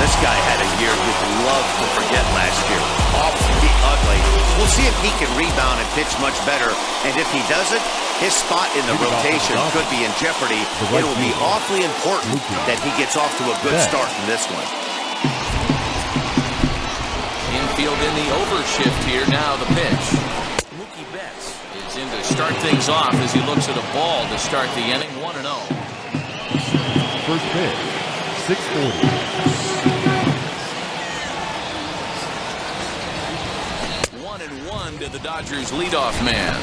This guy had a year we'd love to forget last year. Awfully ugly. We'll see if he can rebound and pitch much better. And if he doesn't, his spot in the rotation could be in jeopardy. It will be awfully important that he gets off to a good start in this one. Infield in the overshift here. Now the pitch. Mookie Betts is in to start things off as he looks at a ball to start the inning. 1-0. First pitch, 640. 1-1 to the Dodgers leadoff man.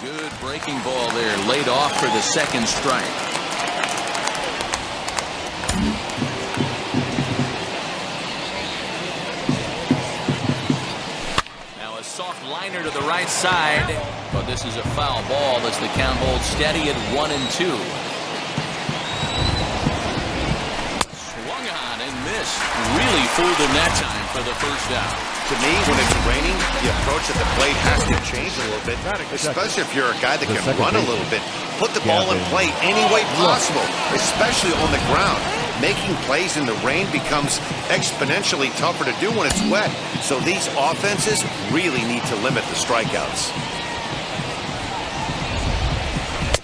Good breaking ball there, laid off for the second strike. Now a soft liner to the right side, but this is a foul ball as the count holds steady at 1-2. Really fooled him that time for the first out. To me, when it's raining, the approach at the plate has to change a little bit, especially if you're a guy that can run a little bit. Put the ball in play any way possible, especially on the ground. Making plays in the rain becomes exponentially tougher to do when it's wet. So these offenses really need to limit the strikeouts.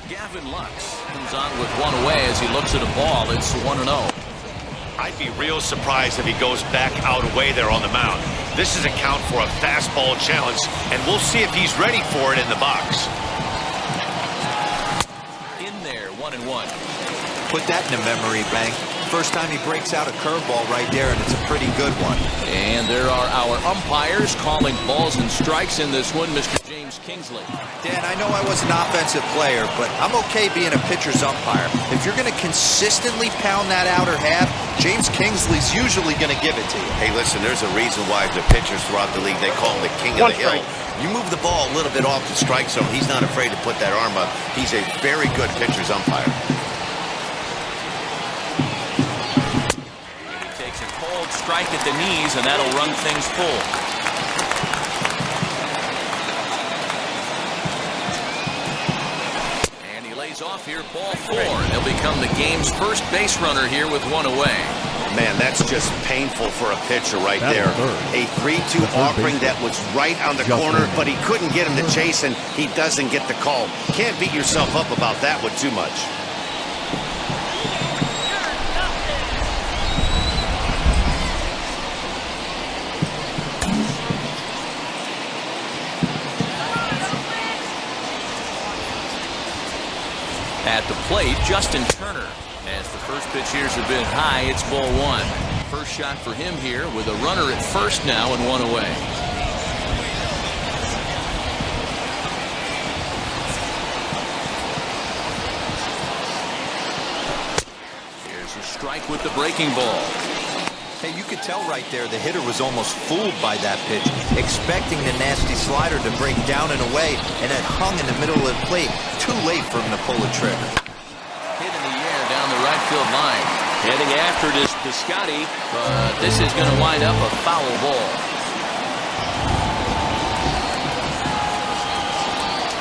Gavin Lux comes on with one away as he looks at a ball. It's 1-0. I'd be real surprised if he goes back out away there on the mound. This is a count for a fastball challenge, and we'll see if he's ready for it in the box. In there, 1-1. Put that in a memory bank. First time he breaks out a curveball right there, and it's a pretty good one. And there are our umpires calling balls and strikes in this one, Mr. James Kingsley. Dan, I know I was an offensive player, but I'm okay being a pitcher's umpire. If you're going to consistently pound that outer half, James Kingsley's usually going to give it to you. Hey, listen, there's a reason why the pitchers throughout the league, they call him the king of the hill. You move the ball a little bit off the strike zone, he's not afraid to put that arm up. He's a very good pitcher's umpire. He takes a cold strike at the knees, and that'll run things full. Off here, ball 4. He'll become the game's first base runner here with one away. Man, that's just painful for a pitcher right there. A 3-2 offering that was right on the corner, but he couldn't get him to chase, and he doesn't get the call. Can't beat yourself up about that one too much. At the plate, Justin Turner. As the first pitch here's a bit high, it's ball 1. First shot for him here with a runner at first now and one away. Here's a strike with the breaking ball. Hey, you could tell right there the hitter was almost fooled by that pitch, expecting the nasty slider to break down and away, and it hung in the middle of the plate. Too late for him to pull the trigger. Hit in the air down the right field line. Heading after this Piscotti, but this is going to wind up a foul ball.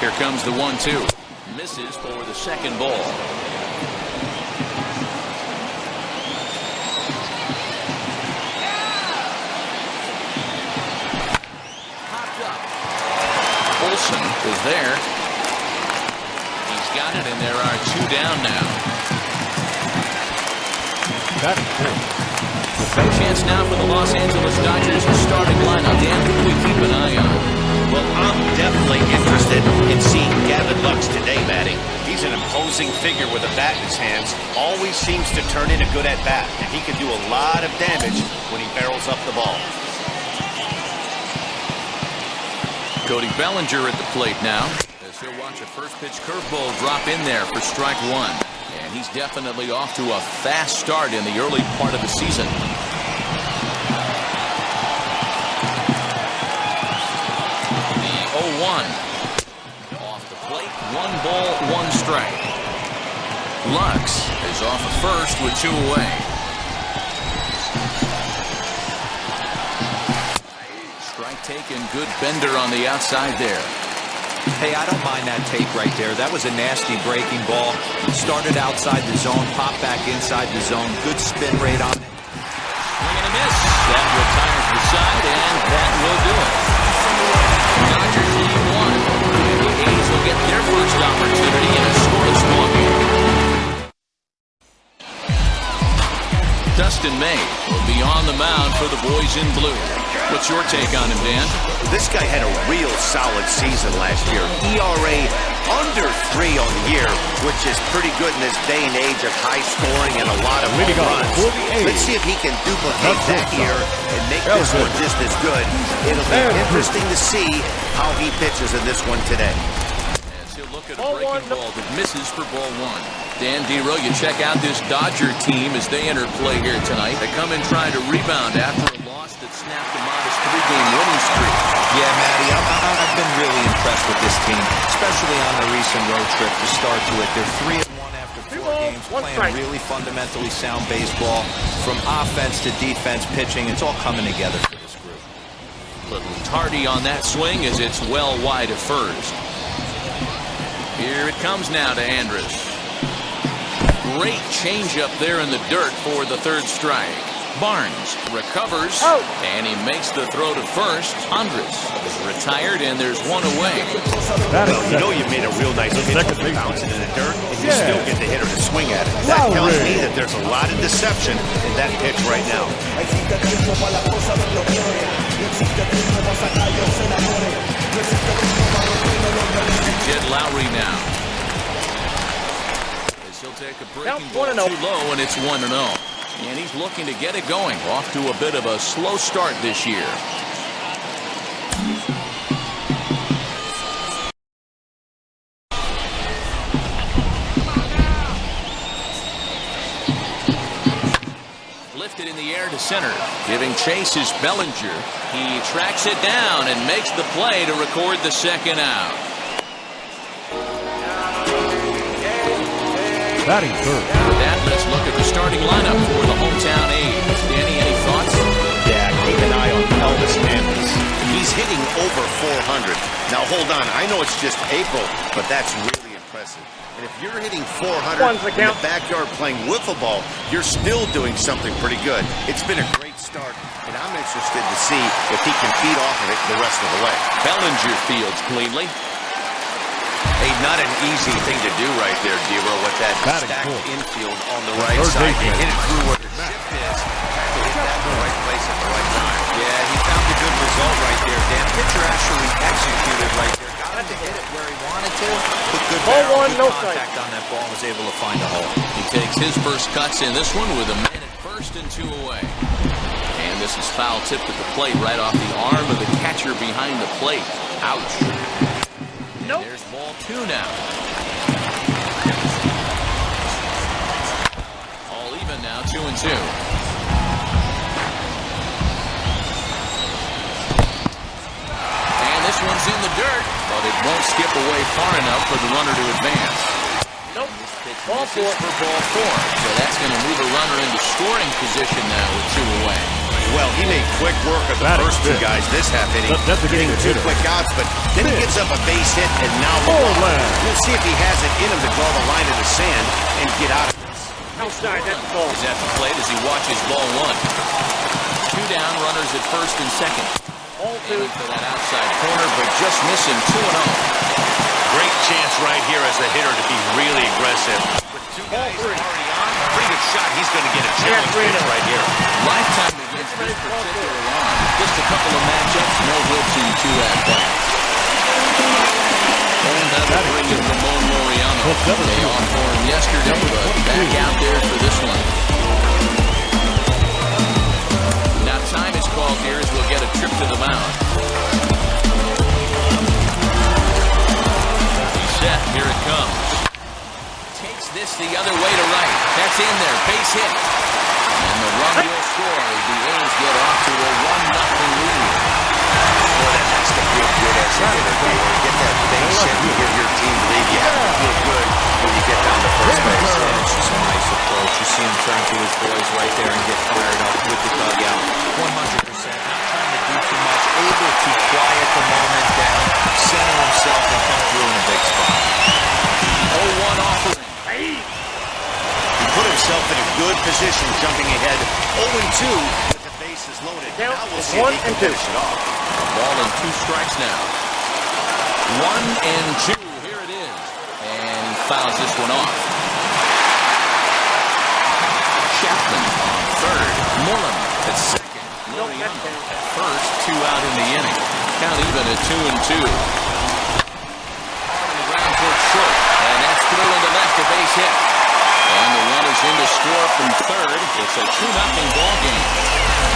Here comes the 1-2. Misses for the second ball. Olsen is there. He's got it, and there are 2 down now. Chance now for the Los Angeles Dodgers starting lineup. Dan, who do we keep an eye on? Well, I'm definitely interested in seeing Gavin Lux today, Matty. He's an imposing figure with a bat in his hands. Always seems to turn in a good at-bat, and he can do a lot of damage when he barrels up the ball. Cody Bellinger at the plate now, as he'll watch a first pitch curveball drop in there for strike 1. And he's definitely off to a fast start in the early part of the season. The 0-1. Off the plate, 1 ball, 1 strike. Lux is off at first with 2 away. Taken, good bender on the outside there. Hey, I don't mind that take right there. That was a nasty breaking ball. Started outside the zone, popped back inside the zone. Good spin rate on it. Swing and a miss. That retires the side, and that will do it. Dodgers lead 1. And the A's will get their first opportunity in a scoreless ball game. Dustin May will be on the mound for the boys in blue. What's your take on him, Dan? This guy had a real solid season last year. ERA under 3 on the year, which is pretty good in this day and age of high scoring and a lot of home runs. Let's see if he can duplicate that year and make this one just as good. It'll be interesting to see how he pitches in this one today. As he'll look at a breaking ball that misses for ball 1. Dan Dero, you check out this Dodger team as they enter play here tonight. They come in trying to rebound after a loss that snapped a modest 3-game winning streak. Yeah, Matty, I've been really impressed with this team, especially on the recent road trip to start to it. They're 3-1 after 4 games, playing really fundamentally sound baseball. From offense to defense, pitching, it's all coming together for this group. Little tardy on that swing as it's well wide of first. Here it comes now to Andrus. Great change up there in the dirt for the third strike. Barnes recovers, and he makes the throw to first. Andrus is retired, and there's one away. Well, you know you made a real nice pitch with it bouncing in the dirt, and you still get the hitter to swing at it. That tells me that there's a lot of deception in that pitch right now. Jed Lowry now. As he'll take a breaking ball too low, and it's 1-0. And he's looking to get it going. Off to a bit of a slow start this year. Lifted in the air to center. Giving chase is Bellinger. He tracks it down and makes the play to record the second out. Batting third. With that, let's look at the starting lineup for the hometown A's. Danny, any thoughts? Yeah, keep an eye on Elvis Andrus. He's hitting over 400. Now, hold on. I know it's just April, but that's really impressive. And if you're hitting 400 in the backyard playing wiffle ball, you're still doing something pretty good. It's been a great start, and I'm interested to see if he can feed off of it the rest of the way. Bellinger fields cleanly. Hey, not an easy thing to do right there, Dero, with that stacked infield on the right side. You hit it through where the ship is. To hit that in the right place at the right time. Yeah, he found a good result right there, Dan. Pitcher actually executed right there. Got to hit it where he wanted to. Put good contact on that ball and was able to find a hole. He takes his first cuts in this one with a man at first and 2 away. And this is foul tipped at the plate right off the arm of the catcher behind the plate. Ouch. Nope. There's ball 2 now. All even now, 2-2. And this one's in the dirt, but it won't skip away far enough for the runner to advance. Nope. Ball 4 for ball 4. So that's going to move a runner into scoring position now with 2 away. Well, he made quick work of the first 2 guys this half inning. Getting 2 quick outs, but then he gets up a base hit, and now we'll see if he has it in him to draw the line in the sand and get out of this. Outside, that's the ball. Is at the plate as he watches ball 1. 2 down, runners at first and second. All 2 for that outside corner, but just missing 2-0. Great chance right here as the hitter to be really aggressive. With 2 guys already on, pretty good shot. He's going to get a challenge pitch right here. Lifetime against this particular line. Just a couple of matchups, no hits in 2 at-bats. And that'll bring in Ramon Laureano. Day off for him yesterday, but back out there for this one. Now time is called here as we'll get a trip to the mound. Set, here it comes. Takes this the other way to right. That's in there, base hit. And the run will score as the A's get off to a 1-0 lead. Boy, that has to feel good as a hitter. You get that base hit, you give your team the lead. You have to feel good when you get down to first base. Yeah, it's just a nice approach. You see him turn to his boys right there and get fired up with the dugout. 100%. Not trying to do too much. Able to quiet the moment down, center himself, and come position, jumping ahead 0-2 with the bases loaded. Now we'll see if he can finish it off. Ball and 2 strikes now. 1-2. Here it is. And he fouls this one off. Chapman on third. Mullen at second. Loriano at first. 2 out in the inning. Count even at 2-2. On the ground towards short. And that's through into left, a base hit. And the runners in to score from third. It's a 2-0 ball game.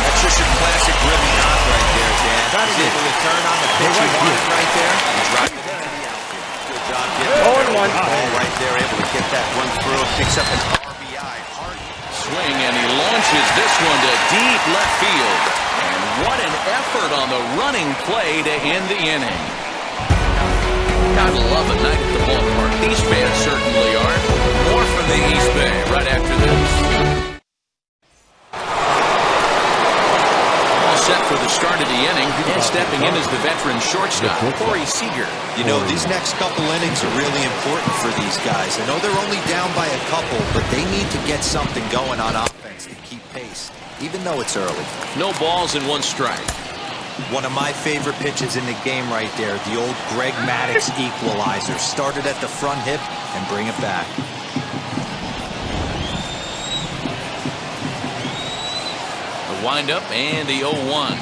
That's just your classic Ribby knock right there, Dan. He's able to turn on the pitch he wanted right there. He's right into the outfield. Good job getting the ball right there, able to get that run through. Picks up an RBI. Swing, and he launches this one to deep left field. And what an effort on the running play to end the inning. Gotta love a night at the ballpark. These fans certainly are. More from the East Bay right after this. All set for the start of the inning. And stepping in is the veteran shortstop, Corey Seager. You know, these next couple innings are really important for these guys. I know they're only down by a couple, but they need to get something going on offense to keep pace, even though it's early. No balls and 1 strike. One of my favorite pitches in the game right there, the old Greg Maddux equalizer. Started at the front hip and bring it back. The windup and the 0-1.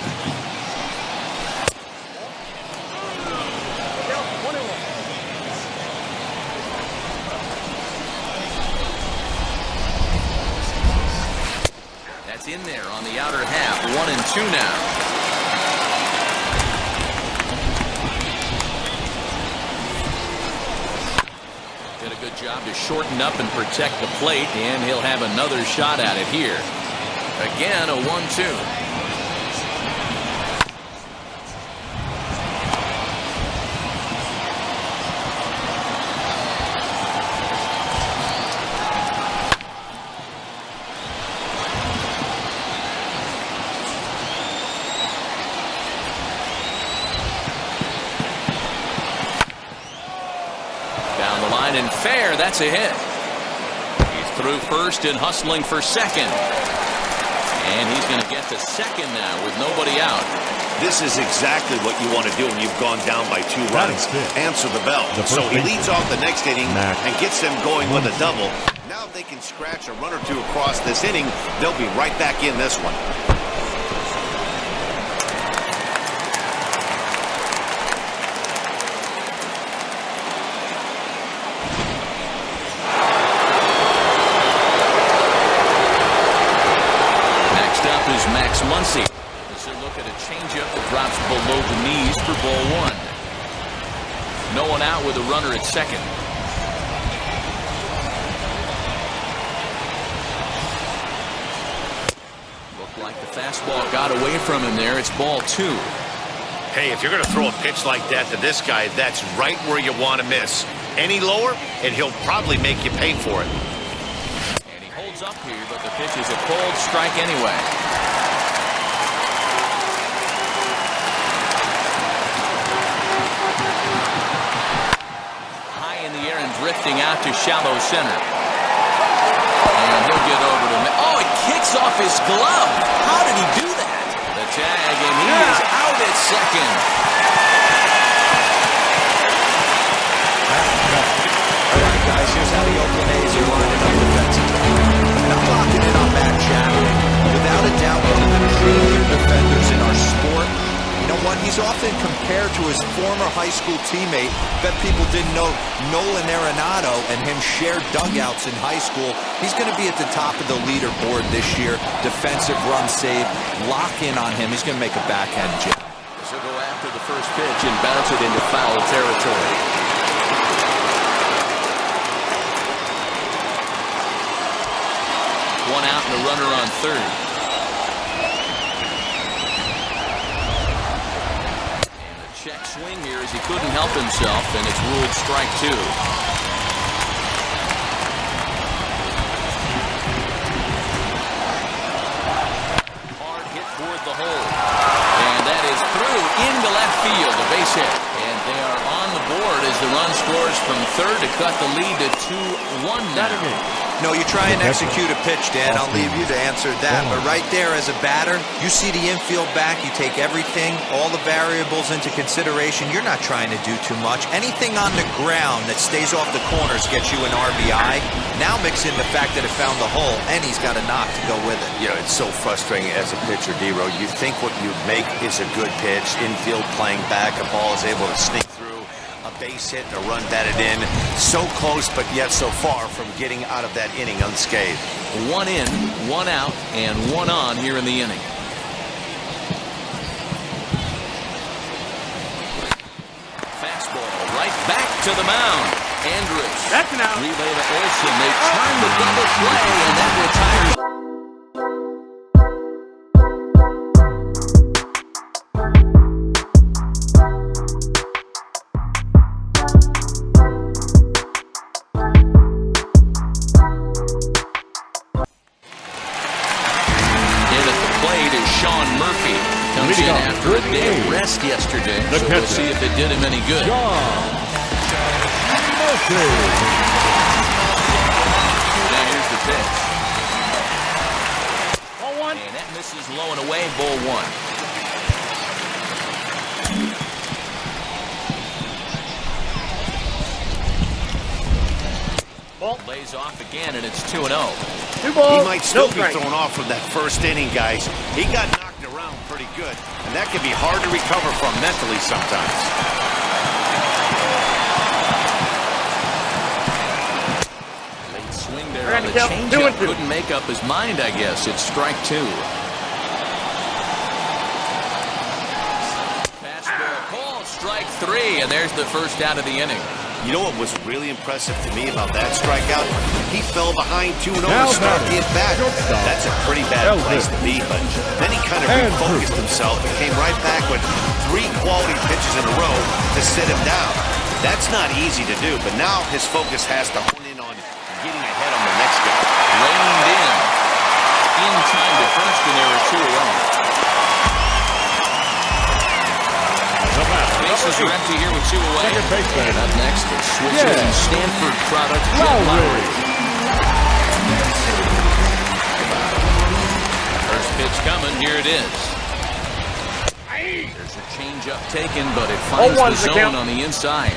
That's in there on the outer half. 1-2 now. Did a good job to shorten up and protect the plate, and he'll have another shot at it here. Again, a 1-2. Down the line and fair, that's a hit. He's through first and hustling for second. And he's going to get to second now with nobody out. This is exactly what you want to do when you've gone down by 2 runs. Answer the bell. So he leads off the next inning and gets them going with a double. Now if they can scratch a run or 2 across this inning, they'll be right back in this one. Max Muncy. As they look at a changeup that drops below the knees for ball 1. No one out with a runner at second. Looked like the fastball got away from him there. It's ball 2. Hey, if you're going to throw a pitch like that to this guy, that's right where you want to miss. Any lower, and he'll probably make you pay for it. And he holds up here, but the pitch is a cold strike anyway. Drifting out to shallow center. And he'll get over to... Oh, it kicks off his glove. How did he do that? The tag, and he is out at second. All right, guys, here's how the Oakland A's are lining up defensively. And I'm locking in on Matt Chapman. Without a doubt, one of the premier defenders in our sport. You know what? He's often compared to his former high school teammate. Bet people didn't know Nolan Arenado and him shared dugouts in high school. He's going to be at the top of the leaderboard this year. Defensive run save. Lock in on him. He's going to make a backhand jab. So go after the first pitch and bounce it into foul territory. One out and a runner on third. Check swing here as he couldn't help himself, and it's ruled strike 2. Hard hit toward the hole. And that is through into left field, a base hit. And they are on the board as the run scores from third. third to cut the lead to 2-1 now. No, you try and execute a pitch, Dan. I'll leave you to answer that. But right there as a batter, you see the infield back. You take everything, all the variables into consideration. You're not trying to do too much. Anything on the ground that stays off the corners gets you an RBI. Now mix in the fact that it found the hole, and he's got a knock to go with it. You know, it's so frustrating as a pitcher, D-Row. You think what you make is a good pitch. Infield playing back, a ball is able to sneak through. A base hit, a run batted in. So close, but yet so far from getting out of that inning unscathed. 1 in, 1 out, and 1 on here in the inning. Fastball right back to the mound. Andrus. That's an out. Relay to Olsen. They turn the double play, and that retires. Comes in after a day of rest yesterday, so we'll see if it did him any good. Now here's the pitch. Ball one. And that misses low and away, ball one. Ball. Lays off again, and it's 2-0. 2 balls. He might still no be strike. thrown off from that first inning, guys. He got knocked around pretty good, and that can be hard to recover from mentally sometimes. Late swing there on the changeup. Couldn't make up his mind, I guess. It's strike 2. Fastball called, strike 3, and there's the first out of the inning. You know what was really impressive to me about that strikeout? He fell behind 2-0 to start the at-bat. That's a pretty bad place to be, but then he kind of refocused himself and came right back with 3 quality pitches in a row to sit him down. That's not easy to do, but now his focus has to hone in on getting ahead on the next guy. Reined in time to first, and there were 2 away. Bases are empty here with 2 away. And up next, the switcher and Stanford product, Jet Lowry. First pitch coming, here it is. There's a changeup taken, but it finds the zone on the inside.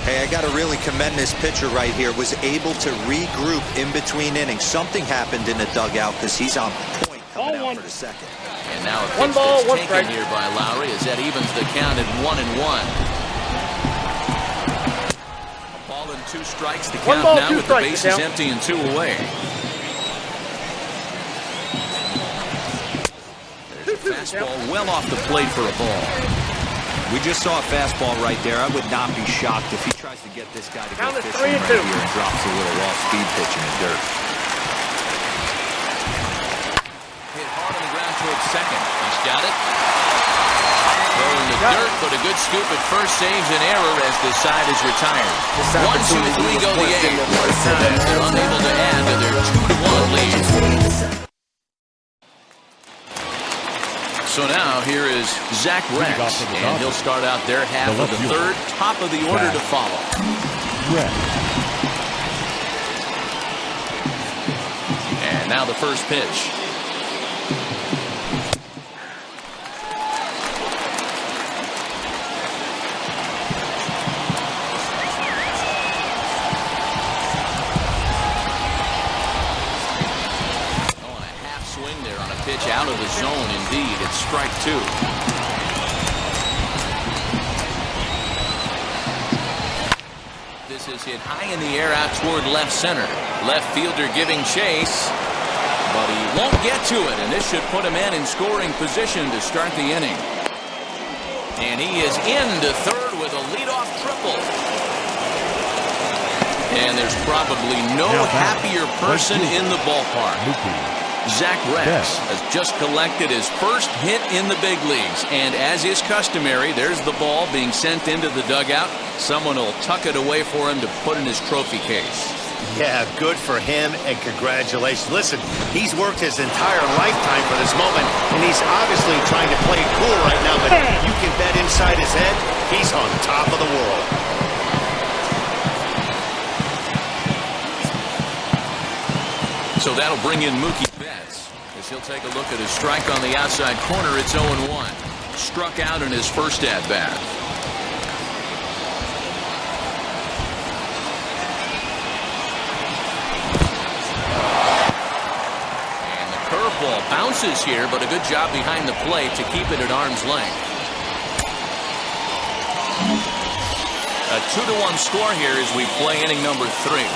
Hey, I got to really commend this pitcher right here. Was able to regroup in between innings. Something happened in the dugout because he's on point coming out for the second. And now a pitch that's taken here by Lowry as that evens the count at 1-1. A ball and 2 strikes to count now with the bases empty and 2 away. There's a fastball well off the plate for a ball. We just saw a fastball right there. I would not be shocked if he tries to get this guy to go fishing right here and drops a little off-speed pitch in the dirt. Hit hard on the ground towards second. He's got it. Throwing the dirt, but a good scoop at first saves an error as the side is retired. 1, 2, 3 go the A's. They're unable to add to their 2-1 lead. So now here is Zach Rex, and he'll start out their half of the third, top of the order to follow. And now the first pitch. Pitch out of the zone, indeed. It's strike 2. This is hit high in the air out toward left center. Left fielder giving chase, but he won't get to it, and this should put him in scoring position to start the inning. And he is into third with a leadoff triple. And there's probably no happier person in the ballpark. Zach Rex has just collected his first hit in the big leagues, and as is customary, there's the ball being sent into the dugout. Someone will tuck it away for him to put in his trophy case. Yeah, good for him, and congratulations. Listen, he's worked his entire lifetime for this moment, and he's obviously trying to play cool right now, but you can bet inside his head, he's on top of the world. So that'll bring in Mookie Betts as he'll take a look at his strike on the outside corner. It's 0-1. Struck out in his first at-bat. And the curveball bounces here, but a good job behind the plate to keep it at arm's length. A 2-1 score here as we play inning number 3.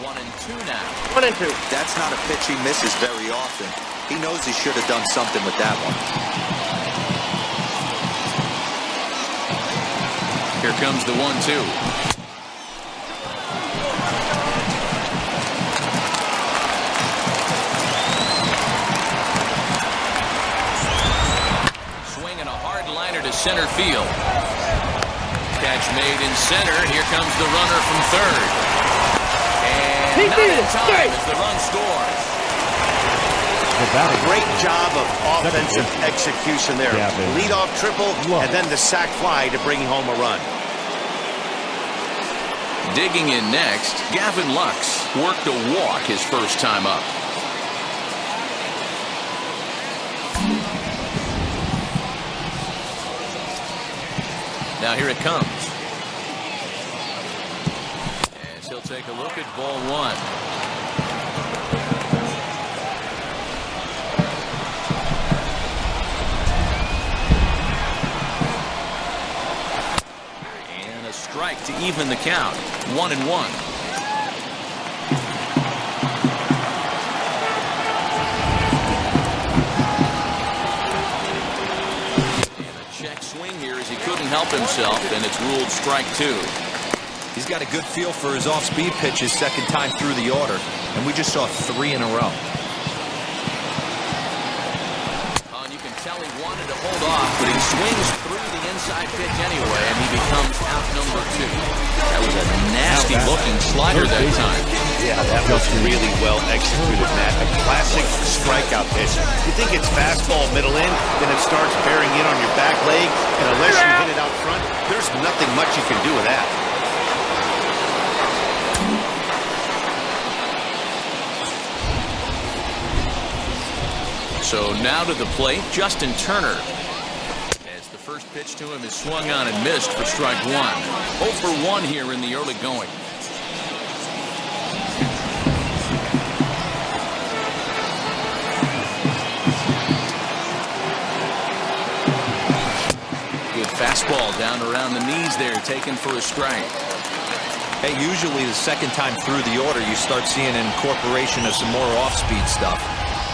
1-2 now. 1-2. That's not a pitch he misses very often. He knows he should have done something with that one. Here comes the 1-2. To center field. Catch made in center. Here comes the runner from third. And not in time as the run scores. Great job of offensive execution there. Leadoff triple and then the sac fly to bring home a run. Digging in next, Gavin Lux worked a walk his first time up. Now here it comes. As he'll take a look at ball 1. And a strike to even the count. 1-1. Help himself, and it's ruled strike 2. He's got a good feel for his off-speed pitches second time through the order, and we just saw 3 in a row. And you can tell he wanted to hold off, but he swings through the inside pitch anyway, and he becomes out number 2. That was a nasty-looking slider that time. Yeah, that was really well executed, Matt. A classic strikeout pitch. You think it's fastball middle in, then it starts bearing in on your back leg, and unless you hit it out front, there's nothing much you can do with that. So now to the plate, Justin Turner. As the first pitch to him is swung on and missed for strike 1. 0 for 1 here in the early going. Fastball down around the knees there, taken for a strike. Hey, usually the second time through the order, you start seeing an incorporation of some more off-speed stuff.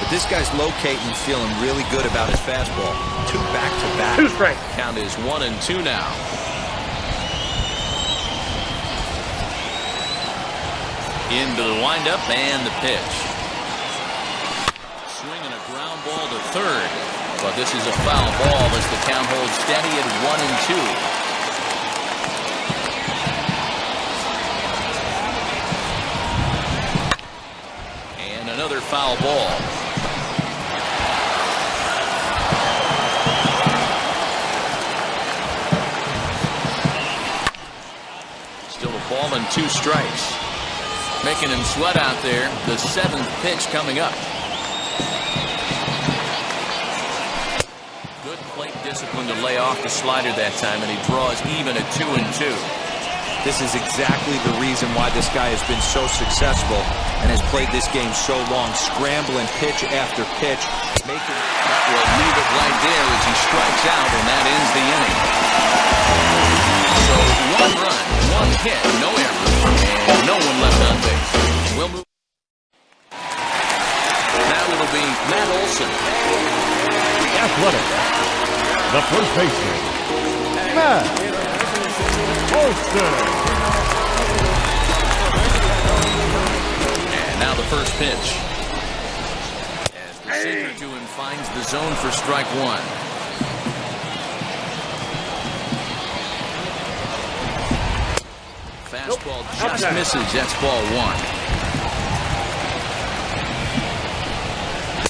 But this guy's locating, feeling really good about his fastball. 2 back-to-back. 2 strikes. Count is 1-2 now. Into the windup and the pitch. Swinging a ground ball to third. But this is a foul ball as the count holds steady at 1-2. And another foul ball. Still a ball and 2 strikes. Making him sweat out there. The 7th pitch coming up. Discipline to lay off the slider that time, and he draws even at 2-2. This is exactly the reason why this guy has been so successful and has played this game so long, scrambling pitch after pitch, making. That will leave it right there as he strikes out, and that ends the inning. So 1 run, 1 hit, no errors, and no one left on base. We'll move. Now it'll be Matt Olson. The Athletic. The first baseman, Matt Olson. And now the first pitch. As the sinker to him finds the zone for strike 1. Fastball just misses. That's ball 1.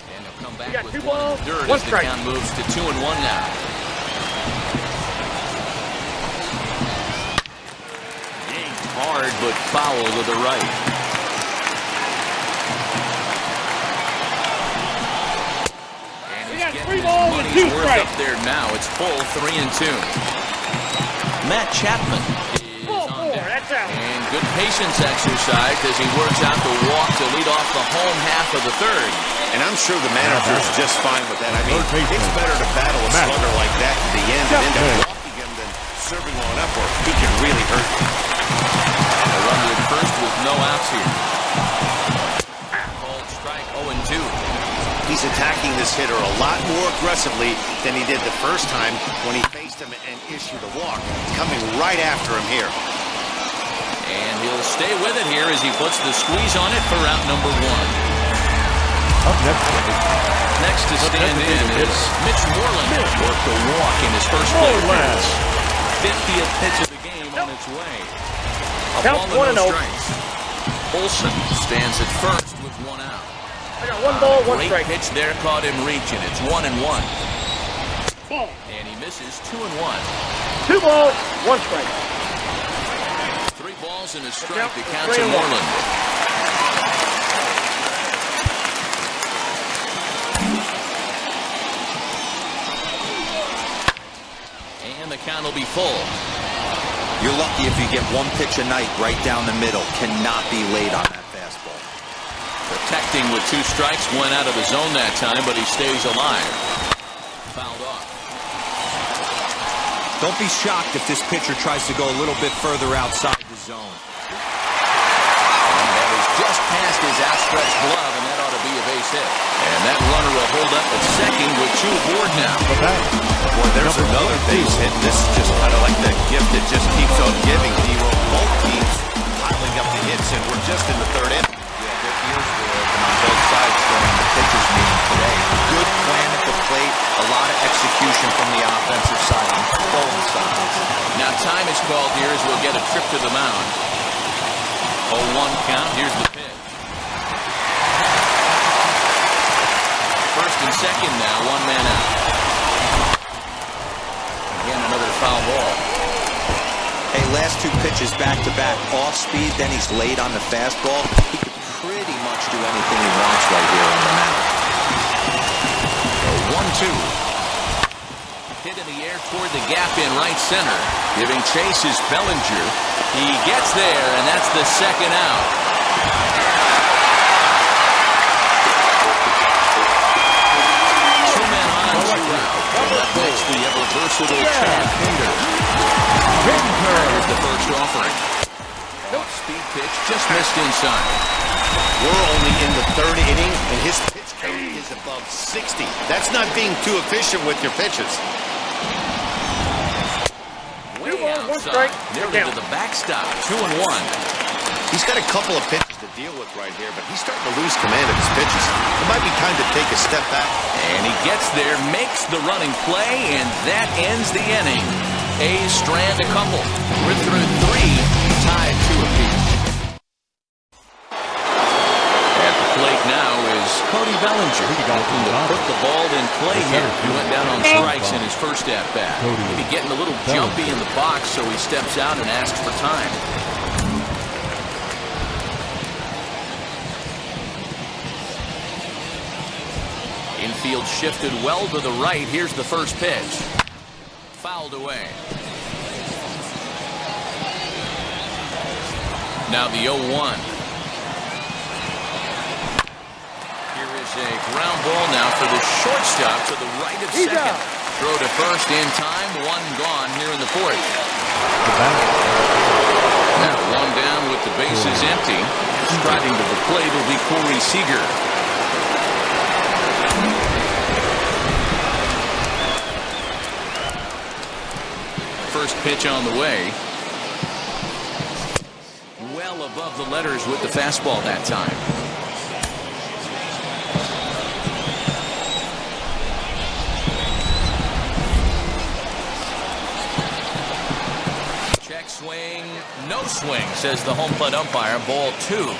And he'll come back with 1 in the dirt as the count moves to 2-1 now. Hard but foul to the right. And he's getting his money's worth up there now. It's full 3-2. Matt Chapman is on deck. And good patience exercise as he works out the walk to lead off the home half of the third. And I'm sure the manager is just fine with that. I mean, it's better to battle a slugger like that to the end and end up walking him than serving one up, or he can really hurt you. A runner at first with no outs here. Called strike 0-2. He's attacking this hitter a lot more aggressively than he did the first time when he faced him and issued a walk. He's coming right after him here. And he'll stay with it here as he puts the squeeze on it for out number 1. Up Next to stand in is Mitch Moreland. Worked a walk in his first play appearance. 50th pitch of the game on its way. A ball and no strikes. Olsen stands at first with 1 out. I got 1 ball, 1 strike. Great pitch there, caught him reaching. It's 1-1. And he misses 2-1. 2 balls, 1 strike. 3 balls and a strike to count to Moreland. The count will be full. You're lucky if you get 1 pitch a night right down the middle. Cannot be late on that fastball. Protecting with 2 strikes, went out of the zone that time, but he stays alive. Fouled off. Don't be shocked if this pitcher tries to go a little bit further outside the zone. And that is just past his outstretched glove, and that ought to be a base hit. And that runner will hold up at second with 2 aboard now. Boy, there's another base hit. This is just kind of like the gift that just keeps on giving. Both teams piling up the hits, and we're just in the 3rd inning. Yeah, their ears were open on both sides during the pitchers meeting today. Good plan at the plate, a lot of execution from the offensive side on both sides. Now time is called here as we'll get a trip to the mound. 0-1 count. Here's the pitch. First and second now, 1 man out. Again, another foul ball. Hey, last 2 pitches back-to-back off speed, then he's late on the fastball. He could pretty much do anything he wants right here on the mound. 1-2. Hit in the air toward the gap in right center. Giving chase is Bellinger. He gets there, and that's the 2nd out. Next, the ever-versatile Chad Pinder. Here's the first offering. Speed pitch just missed inside. We're only in the 3rd inning, and his pitch count is above 60. That's not being too efficient with your pitches. Way outside, nearly to the backstop. 2-1. He's got a couple of pitches to deal with right here, but he's starting to lose command of his pitches. It might be time to take a step back. And he gets there, makes the running play, and that ends the inning. A's strand a couple. We're through 3, tied 2 apiece. At the plate now is Cody Bellinger. Looking to put the ball in play here. He went down on strikes in his first at-bat. Maybe getting a little jumpy in the box, so he steps out and asks for time. Infield shifted well to the right. Here's the first pitch. Fouled away. Now the 0-1. Here is a ground ball now for the shortstop to the right of second. Throw to first in time. 1 gone here in the 4th. Now 1 down with the bases empty. Striding to the plate will be Corey Seager. First pitch on the way. Well above the letters with the fastball that time. Check swing, no swing, says the home plate umpire. Ball 2.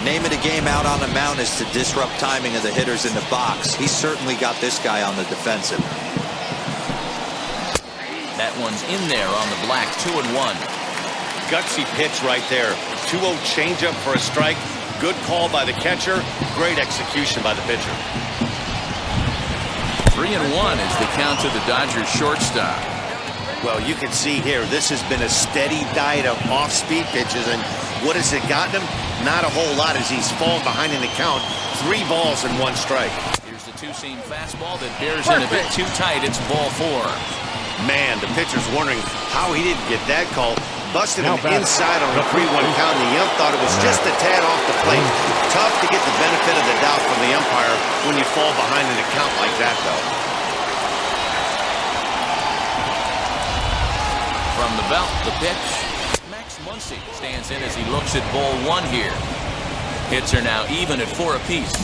Name of the game out on the mound is to disrupt timing of the hitters in the box. He's certainly got this guy on the defensive. That one's in there on the black. 2-1. gutsy pitch right there. 2-0 changeup for a strike. Good call by the catcher. Great execution by the pitcher. 3-1 is the count to the Dodgers shortstop. Well, you can see here, this has been a steady diet of off-speed pitches, and what has it gotten him? Not a whole lot as he's fallen behind in the count. 3 balls and 1 strike. Here's the two-seam fastball that bears in a bit too tight. It's ball 4. Man, the pitcher's wondering how he didn't get that call. Busted him batting. inside on a 3-1 count, and the ump thought it was just a tad off the plate. Tough to get the benefit of the doubt from the umpire when you fall behind in a count like that, though. From the belt, the pitch. Max Muncy stands in as he looks at ball 1 here. Hits are now even at 4 apiece.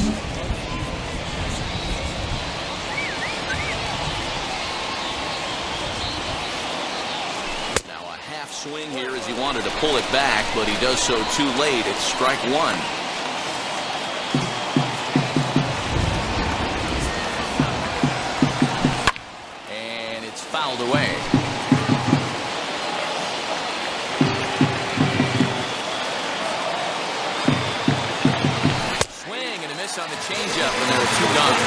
Swing here as he wanted to pull it back, but he does so too late. It's strike 1. And it's fouled away. Swing and a miss on the changeup, and there are 2 gone.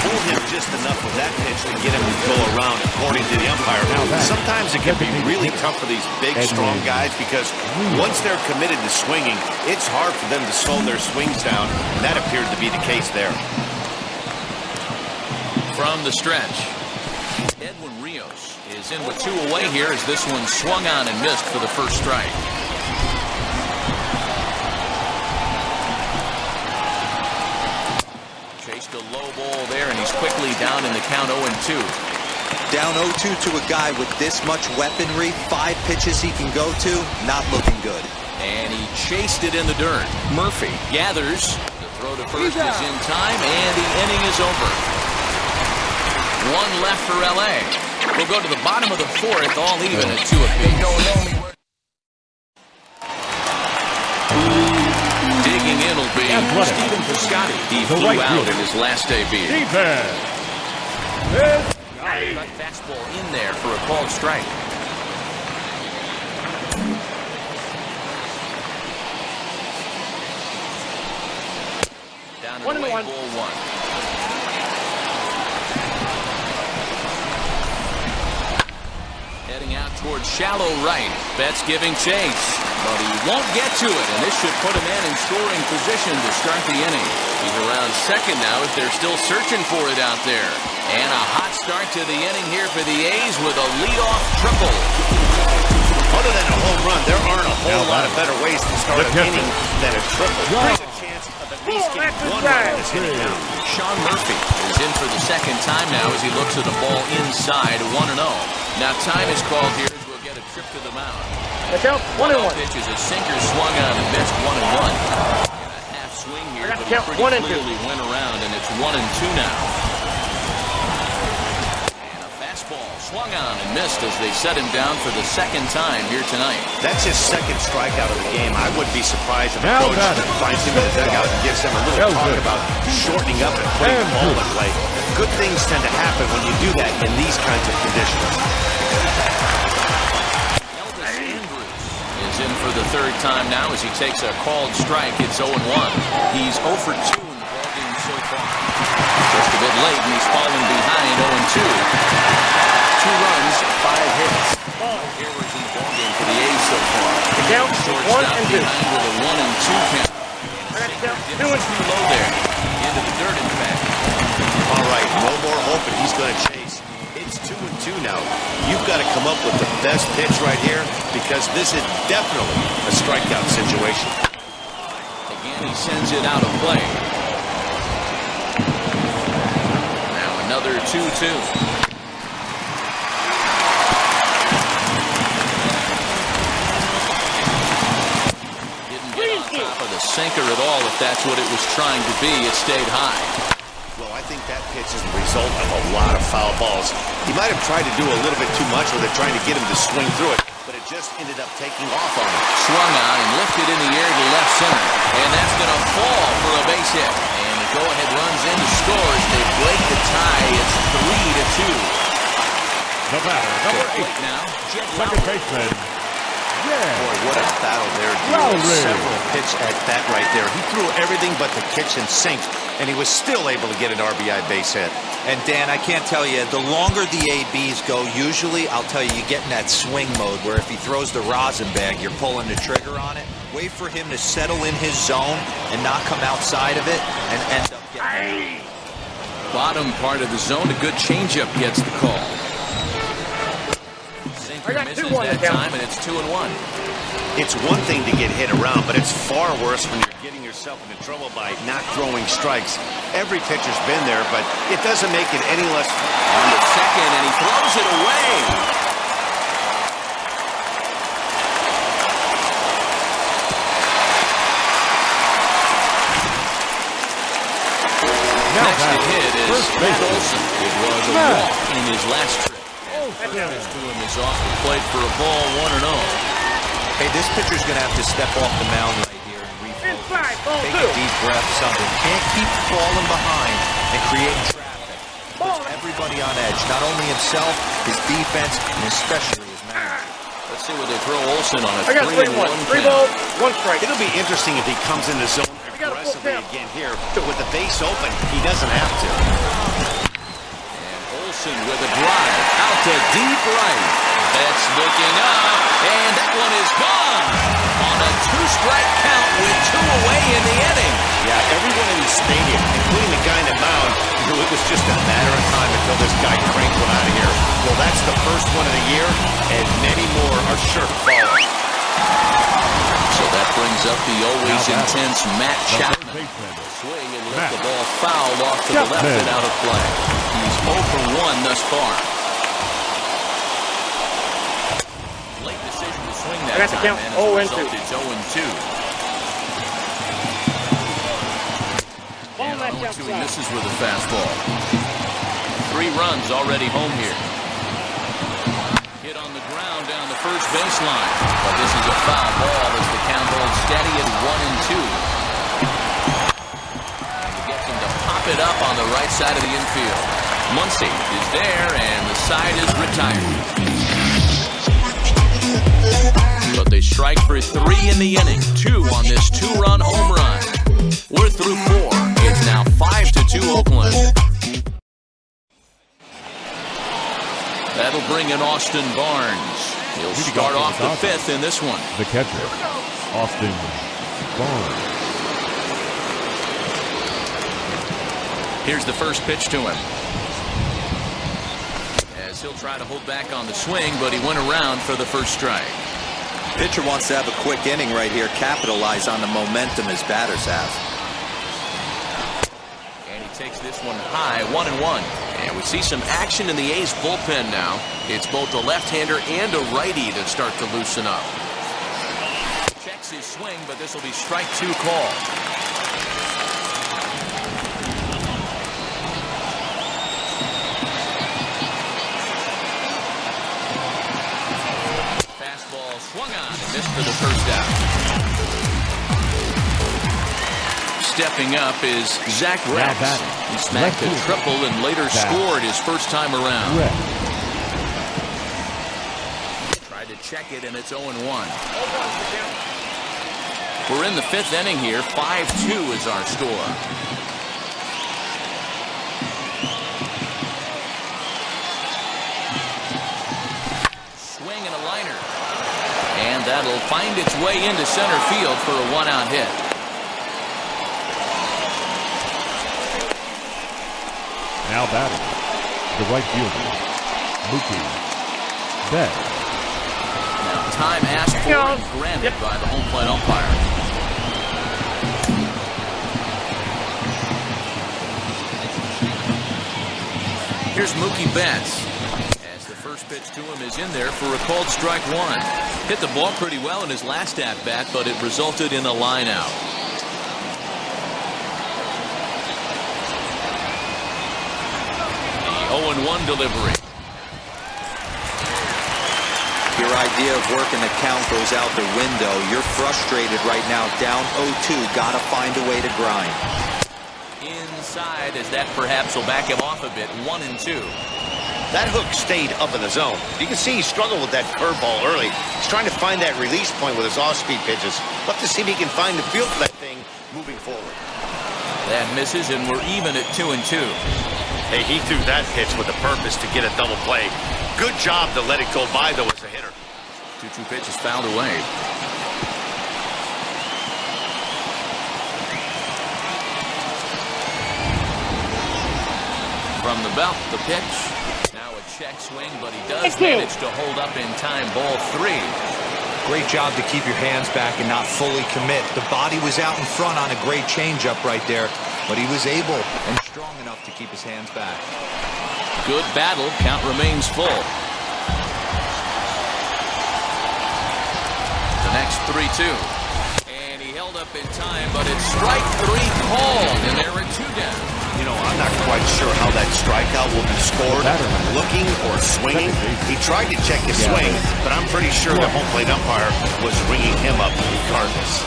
Fooled him just enough with that pitch to get him to go around, according to the umpire. Sometimes it can be really tough for these big, strong guys because once they're committed to swinging, it's hard for them to slow their swings down, and that appeared to be the case there. From the stretch, Edwin Rios is in with 2 away here as this one swung on and missed for the first strike. Chased a low ball there, and he's quickly down in the count 0-2. Down 0-2 to a guy with this much weaponry, 5 pitches he can go to, not looking good. And he chased it in the dirt. Murphy gathers. The throw to first is in time, and the inning is over. 1 left for L.A. We'll go to the bottom of the 4th, all even at 2 apiece. Digging in will be Stephen Piscotty. He flew out in his last debut. Cut fastball in there for a called strike. Down and away, ball 1. Heading out towards shallow right. Betts giving chase, but he won't get to it, and this should put him in scoring position to start the inning. He's around second now as they're still searching for it out there. And a hot start to the inning here for the A's with a leadoff triple. Other than a home run, there aren't a whole lot of better ways to start an inning than a triple. There's a chance of at least getting 1 run in this inning now. Sean Murphy is in for the second time now as he looks at a ball inside 1-0. Now time is called here as we'll get a trip to the mound. The count 1-1. Pitch is a sinker swung on and missed 1-1. And a half swing here, but he pretty clearly went around, and it's 1-2 now. And a fastball swung on and missed as they set him down for the second time here tonight. That's his second strikeout of the game. I wouldn't be surprised if the coach finds him in the dugout and gives him a little talk about shortening up and putting the ball in play. Good things tend to happen when you do that in these kinds of conditions. Is in for the 3rd time now as he takes a called strike. It's 0-1. He's 0 for 2 in the ballgame so far. Just a bit late, and he's falling behind 0-2. 2 runs, 5 hits. No errors in the ballgame for the A's so far. The count is 1-2. Behind with a 1-2 count. Too low there. Into the dirt, in fact. All right, no more hoping he's going to chase. It's 2-2 now. You've got to come up with the best pitch right here because this is definitely a strikeout situation. Again, he sends it out of play. Now another 2-2. Top of the sinker at all, if that's what it was trying to be. It stayed high. Well, I think that pitch is the result of a lot of foul balls. He might have tried to do a little bit too much with it, trying to get him to swing through it, but it just ended up taking off on him. Swung on and lifted in the air to left center, and that's going to fall for a base hit. And the go-ahead runs in to score as they break the tie. It's 3-2. The batter, number 8 now, second baseman, Boy, what a battle there. Several hits at that right there. He threw everything but the kitchen sink, and he was still able to get an RBI base hit. And Dan, I can't tell you, the longer the ABs go, usually, I'll tell you, you get in that swing mode where if he throws the rosin bag, you're pulling the trigger on it. Wait for him to settle in his zone and not come outside of it and end up getting... Bottom part of the zone, a good changeup gets the call. I got Misses 2-1 that time, and it's 2-1. It's one thing to get hit around, but it's far worse when you're getting yourself into trouble by not throwing strikes. Every pitcher's been there, but it doesn't make it any less fun. On the second, and he throws it away. Next to hit is Matt Olson. It was a walk in his last trip. Pitches to him is off the plate for a ball, 1-0. Hey, this pitcher's going to have to step off the mound right here and refocus. Take a deep breath, something. Can't keep falling behind and creating traffic. Puts everybody on edge, not only himself, his defense, and especially his man. Let's see what they throw Olson on a I got 3-1 3 count. balls, 1 strike. It'll be interesting if he comes in the zone aggressively again here. With the base open, he doesn't have to. Olson with a drive out to deep right. Betts looking up, and that one is gone on a 2-strike count with 2 away in the inning. Yeah, everyone in the stadium, including the guy in the mound, knew it was just a matter of time until this guy cranked one out of here. Well, that's the first one of the year, and many more are sure to follow. So that brings up the always intense Matt Chapman. Swing and let the ball foul off to the left and out of play. He's 0 for 1 thus far. Late decision to swing that I got the time, count. and as a 0-2. result, it's 0-2. And on 0-2, he misses with a fastball. 3 runs already home here. Hit on the ground down the first baseline. But this is a foul ball as the count holds steady at 1-2. And he gets him to pop it up on the right side of the infield. Muncy is there, and the side is retired. But they strike for 3 in the inning. 2 on this 2-run home run. We're through 4. It's now 5-2 Oakland. That'll bring in Austin Barnes. He'll start off the 5th in this one. The catcher, Austin Barnes. Here's the first pitch to him. As he'll try to hold back on the swing, but he went around for the first strike. Pitcher wants to have a quick inning right here, capitalize on the momentum his batters have. And he takes this one high, 1-1. And we see some action in the A's bullpen now. It's both a left-hander and a righty that start to loosen up. Checks his swing, but this will be strike 2 call. Fastball swung on and missed for the first out. Stepping up is Zach Rex. He smacked a triple and later scored his first time around. Tried to check it, and it's 0-1. We're in the 5th inning here. 5-2 is our score. Swing and a liner. And that'll find its way into center field for a 1-out hit. Now batting, the right fielder, Mookie Betts. Now time asked for and granted by the home plate umpire. Here's Mookie Betts. As the first pitch to him is in there for a called strike 1. Hit the ball pretty well in his last at-bat, but it resulted in a line out. The 0-1 delivery. Your idea of working the count goes out the window. You're frustrated right now, down 0-2. Got to find a way to grind. Inside, as that perhaps will back him off a bit. 1-2. That hook stayed up in the zone. You can see he struggled with that curveball early. He's trying to find that release point with his off-speed pitches. Love to see if he can find the feel for that thing moving forward. That misses, and we're even at 2-2. Hey, he threw that pitch with a purpose to get a double play. Good job to let it go by, though, as a hitter. 2-2 pitch is fouled away. From the belt, the pitch. Now a check swing, but he does manage to hold up in time. Ball 3. Great job to keep your hands back and not fully commit. The body was out in front on a great changeup right there, but he was able and strong enough to keep his hands back. Good battle. Count remains full. The next 3-2. And he held up in time, but it's strike 3 called, and there are 2 down. You know, I'm not quite sure how that strikeout will be scored. Looking or swinging. He tried to check his swing, but I'm pretty sure the home plate umpire was ringing him up regardless.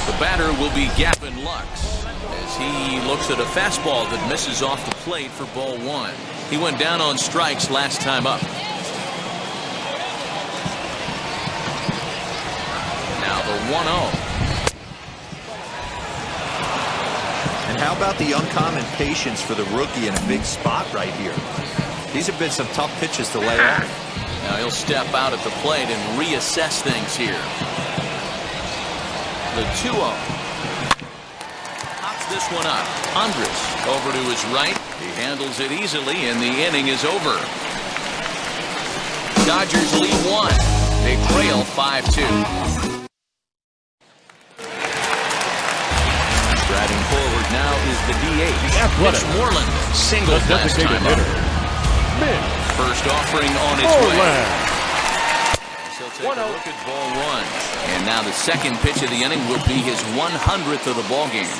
The batter will be Gavin Lux as he looks at a fastball that misses off the plate for ball 1. He went down on strikes last time up. Now the 1-0. And how about the uncommon patience for the rookie in a big spot right here? These have been some tough pitches to lay off. Now he'll step out at the plate and reassess things here. The 2-0. Pops this one up. Andres over to his right. He handles it easily, and the inning is over. Dodgers lead 1. They trail 5-2. Striding forward now is the DH. Mitch Moreland singled last time up. First offering on its way. So take a look at ball 1. And now the second pitch of the inning will be his 100th of the ball game.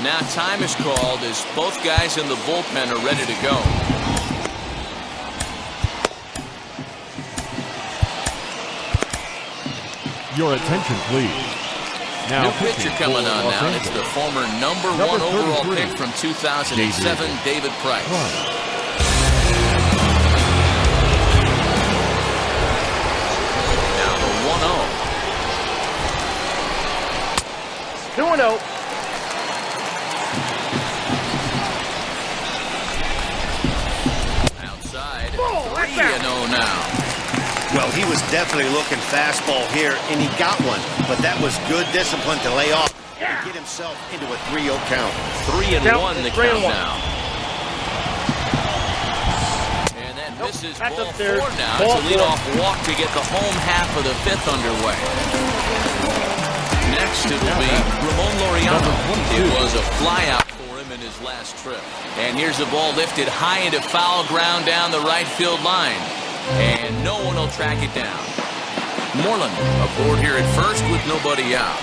Now time is called as both guys in the bullpen are ready to go. Your attention, please. Now new pitcher coming on now. It's the former number 1 overall pick from 2007, David Price. Now the 1-0. 2-0. Outside. 3-0 now. Well, he was definitely looking fastball here, and he got one. But that was good discipline to lay off and get himself into a 3-0 count. 3-1 the count now. And that misses ball 4 now. It's a leadoff walk to get the home half of the 5th underway. Next, it will be Ramon Laureano. It was a flyout for him in his last trip. And here's the ball lifted high into foul ground down the right field line. And no one will track it down. Moreland aboard here at first with nobody out.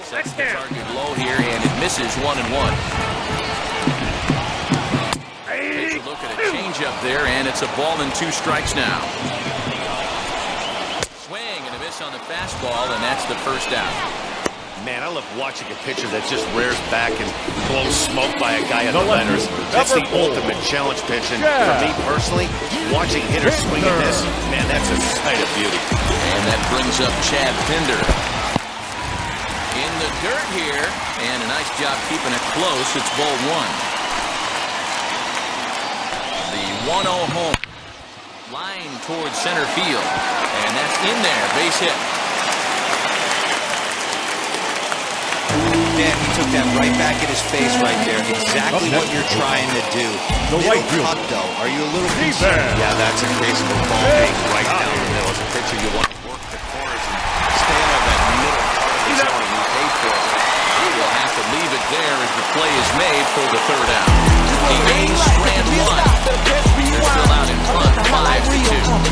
Sets the target low here, and it misses 1-1. Takes a look at a changeup there, and it's a ball and 2 strikes now. Swing and a miss on the fastball, and that's the first out. Man, I love watching a pitcher that just rears back and blows smoke by a guy at the letters. That's the ultimate challenge pitch. And for me personally, watching hitters swing at this, man, that's a sight of beauty. And that brings up Chad Pinder. In the dirt here, and a nice job keeping it close. It's ball 1. The 1-0 home. Line towards center field. And that's in there. Base hit. Dan, he took that right back in his face right there. Exactly what you're trying to do. Middle cut, though. Are you a little concerned? Yeah, that's a case of the ball being right down the middle. As a pitcher, you want to work the corners and stay out of that middle part of the zone and you pay for it. We'll have to leave it there as the play is made for the 3rd out. He gains strand 1. They're still out in front, 5-2.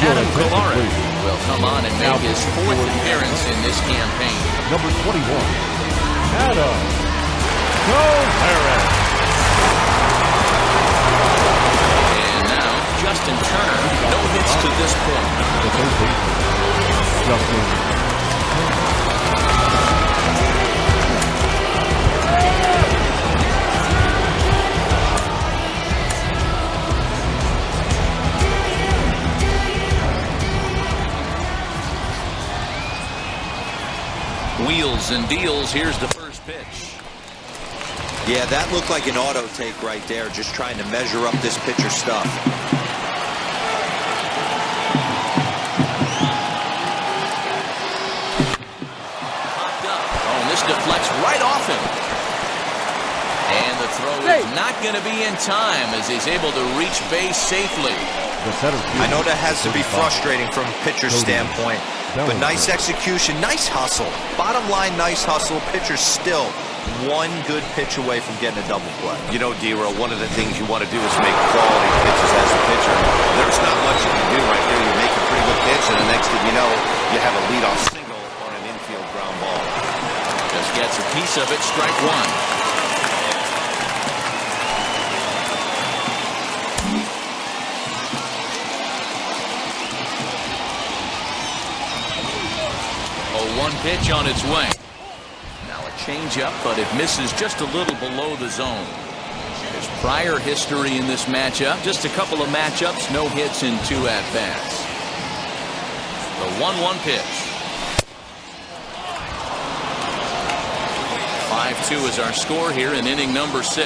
Adam Kolarek will come on and make his 4th appearance in this campaign. Number 21, Adam Kolarek. And now Justin Turner, no hits to this point. The third baseman, Justin. deals. Here's the first pitch. Yeah, that looked like an auto take right there, just trying to measure up this pitcher stuff. Popped up. Oh, and this deflects right off him. And the throw is not going to be in time as he's able to reach base safely. I know that has to be frustrating from a pitcher's standpoint, but nice execution, nice hustle. Bottom line, nice hustle. Pitcher's still one good pitch away from getting a double play. You know, D-Roll, one of the things you want to do is make quality pitches as a pitcher. There's not much you can do right there. You make a pretty good pitch, and the next thing you know, you have a leadoff single on an infield ground ball. Just gets a piece of it. Strike one. One pitch on its way. Now a changeup, but it misses just a little below the zone. There's prior history in this matchup. Just a couple of matchups, no hits in 2 at-bats. The 1-1 pitch. 5-2 is our score here in inning number 6.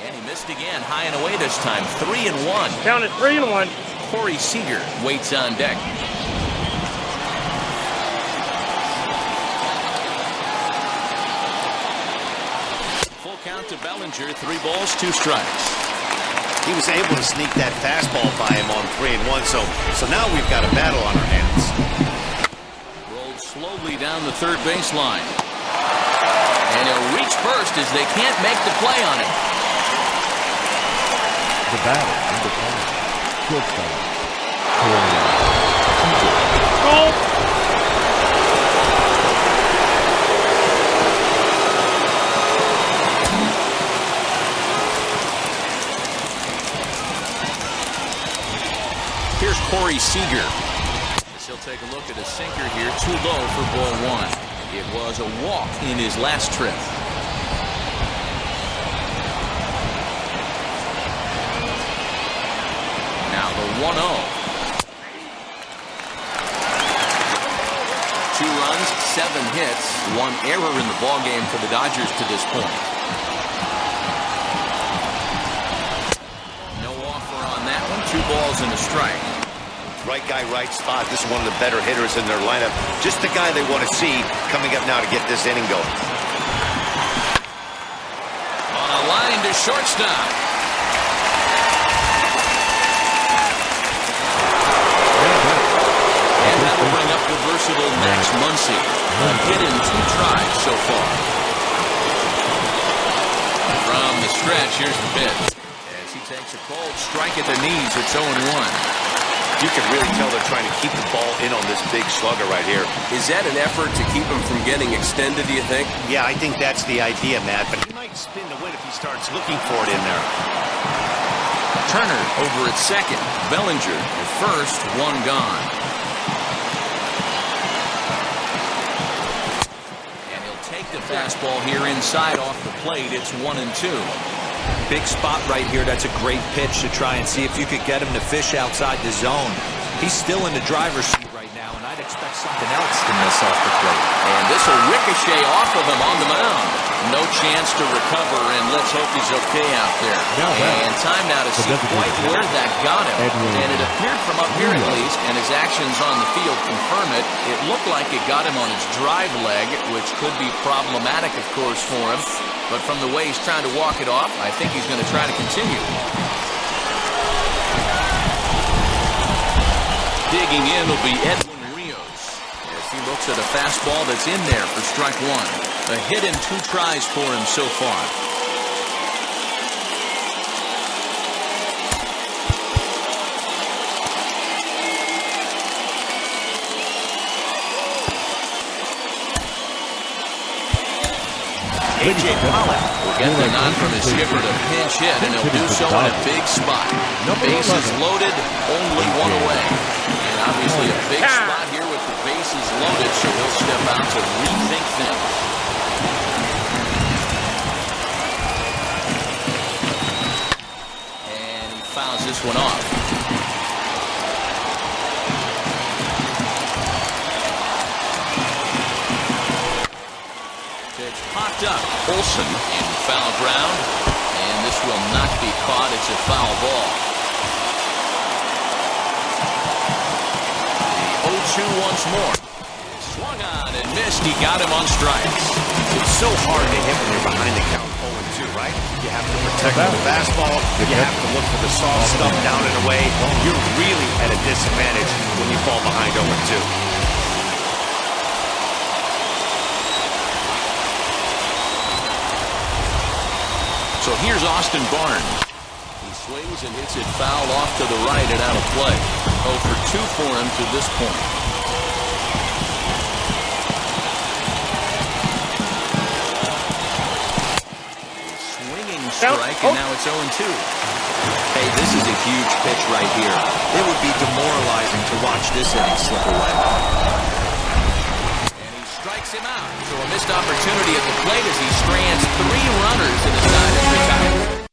And he missed again, high and away this time. 3-1. Count it 3-1. Corey Seager waits on deck. Full count to Bellinger. 3 balls, 2 strikes. He was able to sneak that fastball by him on 3-1, so now we've got a battle on our hands. Rolled slowly down the third baseline. And he'll reach first as they can't make the play on him. The batter in the corner. Shortstop. Here's Corey Seager. He'll take a look at a sinker here. Too low for ball 1. It was a walk in his last trip. Now the 1-0. 2 runs, 7 hits, 1 error in the ballgame for the Dodgers to this point. No offer on that one. 2 balls and a strike. Right guy, right spot. This is one of the better hitters in their lineup. Just the guy they want to see coming up now to get this inning going. On a line to shortstop. And that'll bring up the versatile Max Muncy. A hit in 2 tries so far. From the stretch, here's the pitch. As he takes a cold strike at the knees, it's 0-1. You can really tell they're trying to keep the ball in on this big slugger right here. Is that an effort to keep him from getting extended, do you think? Yeah, I think that's the idea, Matt. But he might spin the win if he starts looking for it in there. Turner over at second. Bellinger at first, 1 gone. And he'll take the fastball here inside off the plate. It's 1-2. Big spot right here. That's a great pitch to try and see if you could get him to fish outside the zone. He's still in the driver's seat right now, and I'd expect something else to miss off the plate. And this will ricochet off of him on the mound. No chance to recover, and let's hope he's okay out there. And time now to see quite where that got him. And it appeared from up here at least, and his actions on the field confirm it. It looked like it got him on his drive leg, which could be problematic, of course, for him. But from the way he's trying to walk it off, I think he's going to try to continue. Digging in will be Edwin Rios as he looks at a fastball that's in there for strike 1. A hit in 2 tries for him so far. A.J. Pollock will get the nod from his skipper to pinch hit, and he'll do so in a big spot. Bases loaded, only 1 away. And obviously a big spot here with the bases loaded, so he'll step out to rethink things. And he fouls this one off. picked up. Olsen in foul ground. And this will not be caught. It's a foul ball. The 0-2 once more. Swung on and missed. He got him on strikes. It's so hard to hit when you're behind the count 0-2, right? You have to protect the fastball. You have to look for the soft stuff down and away. You're really at a disadvantage when you fall behind 0-2. So here's Austin Barnes. He swings and hits it foul off to the right and out of play. 0 for 2 for him to this point. Swinging strike, and now it's 0-2. Hey, this is a huge pitch right here. It would be demoralizing to watch this inning slip away. Strikes him out. So a missed opportunity at the plate as he strands 3 runners in the side of retired.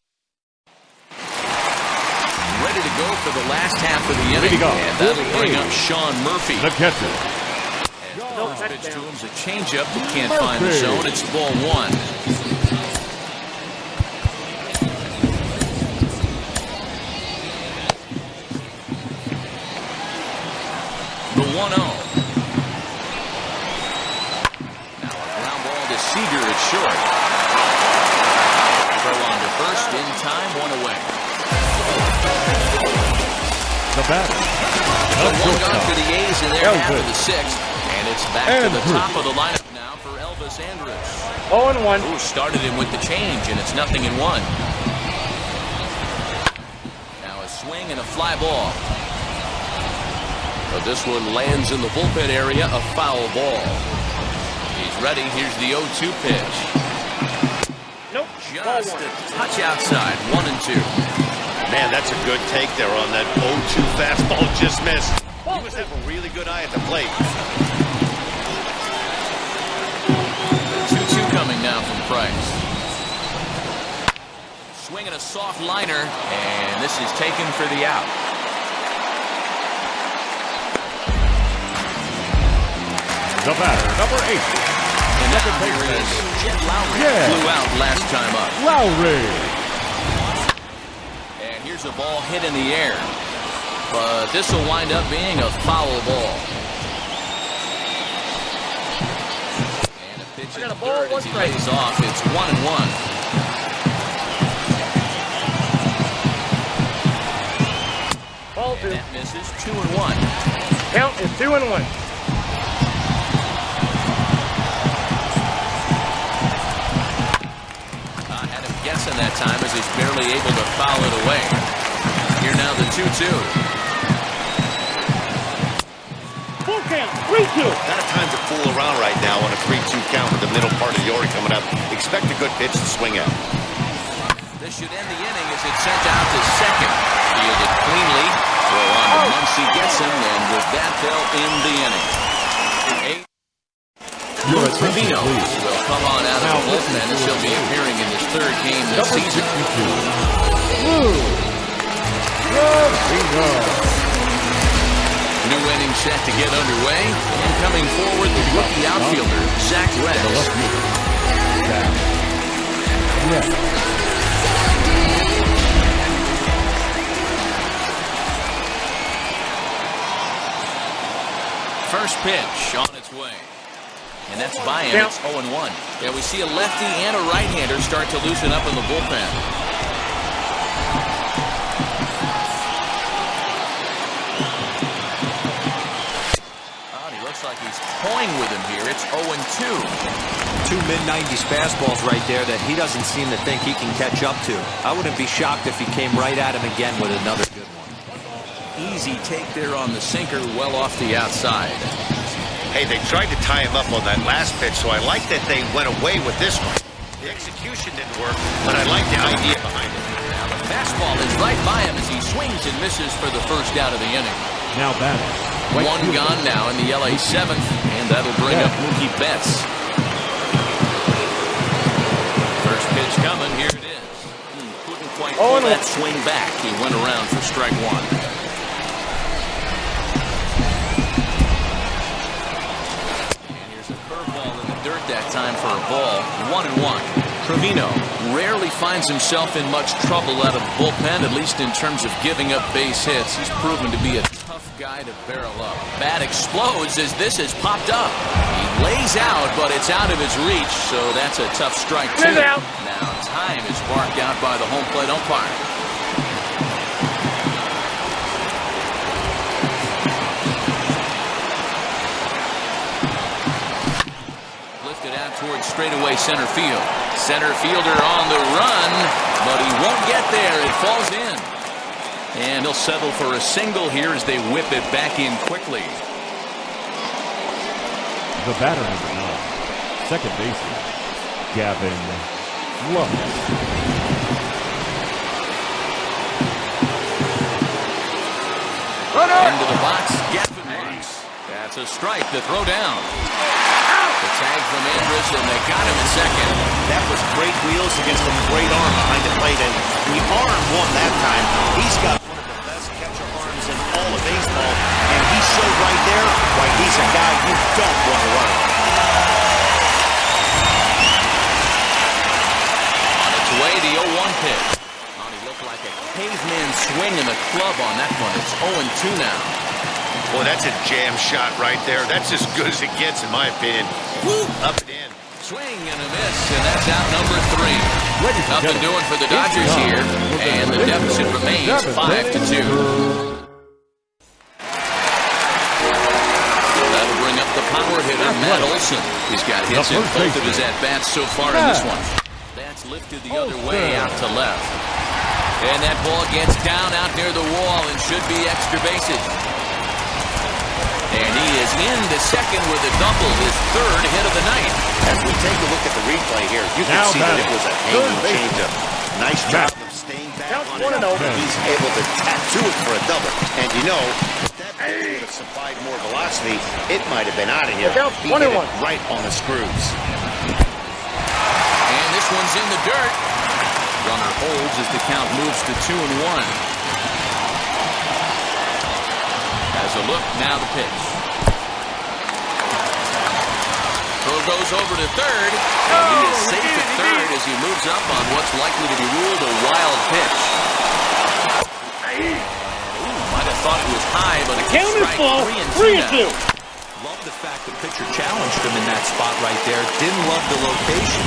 Ready to go for the last half of the inning. And that'll bring up Sean Murphy. The catcher. As the pitch to him's a changeup that can't find the zone. It's ball 1. The 1-0. Seager is short. Throw on to first in time, 1 away. The batter. The 1 gone for the A's in their half of the 6th. And it's back to the top of the lineup now for Elvis Andrus. 0-1. Who started him with the change, and it's 0-1. Now a swing and a fly ball. But this one lands in the bullpen area, a foul ball. Ready, here's the 0-2 pitch. Nope. Just a touch outside, 1-2. Man, that's a good take there on that 0-2 fastball, just missed. He must have a really good eye at the plate. The 2-2 coming now from Price. Swinging a soft liner, and this is taken for the out. The batter, number 8. And now here is Jet Lowry. Flew out last time up. Lowry. And here's a ball hit in the air. But this will wind up being a foul ball. And a pitch in the third as he lays off. It's 1-1. Ball 2. And that misses 2-1. Count is 2-1. Guessing that time as he's barely able to foul it away. Here now the 2-2. Full count, 3-2. Not a time to fool around right now on a 3-2 count with the middle part of the order coming up. Expect a good pitch to swing at. This should end the inning as it's sent out to second. Fielded cleanly. Throw on to Muncy gets him, and with that they'll end the inning. Your attention, Trevino please. will come on out of the bullpen as he'll be appearing in his 3rd game this season. New inning set to get underway, and coming forward the rookie outfielder Zach Reddick. First pitch on its way. And that's by him. It's 0-1. Yeah, we see a lefty and a right-hander start to loosen up in the bullpen. He looks like he's toying with him here. It's 0-2. 2 mid-90s fastballs right there that he doesn't seem to think he can catch up to. I wouldn't be shocked if he came right at him again with another good one. Easy take there on the sinker, well off the outside. Hey, they tried to tie him up on that last pitch, so I like that they went away with this one. The execution didn't work, but I like the idea behind it. Now the fastball is right by him as he swings and misses for the first out of the inning. Now batting. 1 gone now in the LA 7th, and that'll bring up Mookie Betts. First pitch coming, here it is. Couldn't quite pull that swing back. He went around for strike 1. that time for a ball. 1-1. Trevino rarely finds himself in much trouble out of the bullpen, at least in terms of giving up base hits. He's proven to be a tough guy to barrel up. Bat explodes as this has popped up. He lays out, but it's out of his reach, so that's a tough strike too. Now time is marked out by the home plate umpire. Towards straightaway center field. Center fielder on the run, but he won't get there. It falls in. And he'll settle for a single here as they whip it back in quickly. The batter number 9, second baseman, Gavin Lux. Into the box, Gavin Lux. That's a strike to throw down. The tag from Andrus, and they got him in second. That was great wheels against a great arm behind the plate, and the arm won that time. He's got one of the best catcher arms in all of baseball, and he showed right there why he's a guy you don't want to run. On its way, the 0-1 pitch. He looked like a caveman swing in the club on that one. It's 0-2 now. Boy, that's a jam shot right there. That's as good as it gets, in my opinion. Woo! Up and in. Swing and a miss, and that's out number 3. Nothing doing for the Dodgers here, and the deficit remains 5-2. That'll bring up the power hitter, Matt Olson. He's got hits in both of his at-bats so far in this one. That's lifted the other way out to left. And that ball gets down out near the wall and should be extra bases. And he is into second with a double, his third hit of the night. As we take a look at the replay here, you can see that it was a hanging changeup. Nice job of staying back on it. He's able to tattoo it for a double. And you know, if that would have supplied more velocity, it might have been out of here. He hit it right on the screws. And this one's in the dirt. Runner holds as the count moves to 2-1. As a look, now the pitch. Throw goes over to third, and he is safe at third as he moves up on what's likely to be ruled a wild pitch. Might have thought it was high, but a Count is full. 3-2. Love the fact the pitcher challenged him in that spot right there. Didn't love the location.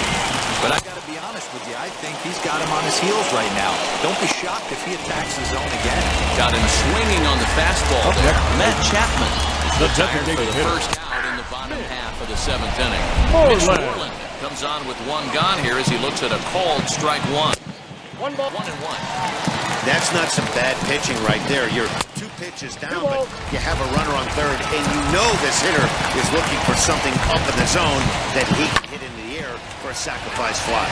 But I got to be honest with you, I think he's got him on his heels right now. Don't be shocked if he attacks the zone again. Got him swinging on the fastball there. Matt Chapman retired for the first out in the bottom half of the 7th inning. Mitch Moreland comes on with one gone here as he looks at a called strike one. 1 ball. 1-1. That's not some bad pitching right there. You're 2 pitches down, but you have a runner on third, and you know this hitter is looking for something up in the zone that he can hit into the air for a sacrifice fly.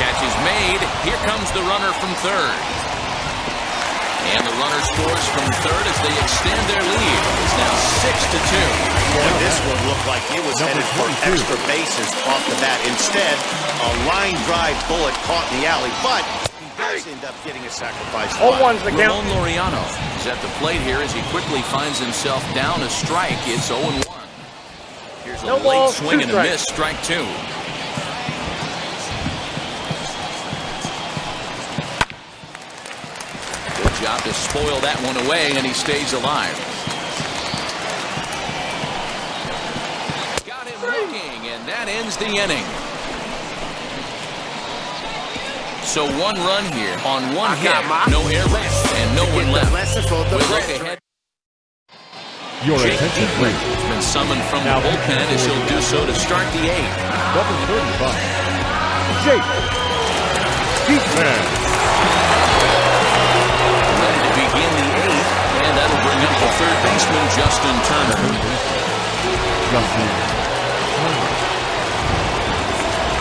Catch is made. Here comes the runner from third. And the runner scores from third as they extend their lead. It's now 6-2. Boy, this one looked like it was headed for extra bases off the bat. Instead, a line drive bullet caught in the alley, but he does end up getting a sacrifice fly. 0-1's the count. Ramon Laureano is at the plate here as he quickly finds himself down a strike. It's 0-1. Here's a No late ball, swing and a 2 miss, strike 2. Good job to spoil that one away, and he stays alive. Got him looking, and that ends the inning. So 1 run here on 1 hit, no errors, and no one left. We'll look ahead. Your Jake attention, Diekman please. has been summoned from the bullpen as he'll do so to start the 8th. Number 35, Jake Diekman. Ready to begin the 8th, and that'll bring up the third baseman, Justin Turner.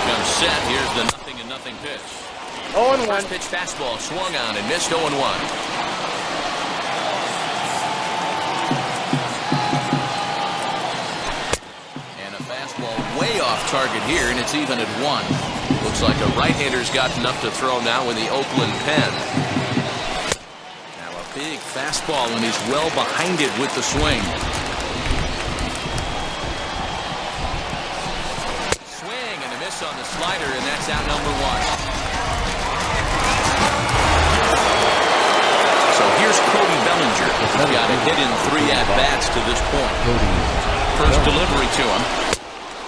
Comes set. Here's the 0-0 pitch. 0-1. First pitch fastball swung on and missed 0-1. Way off target here, and it's even at 1. Looks like a right-hander's got enough to throw now in the Oakland pen. Now a big fastball, and he's well behind it with the swing. slider, and that's out number one. So here's Cody Bellinger. He's got a hit in 3 at-bats to this point. First delivery to him.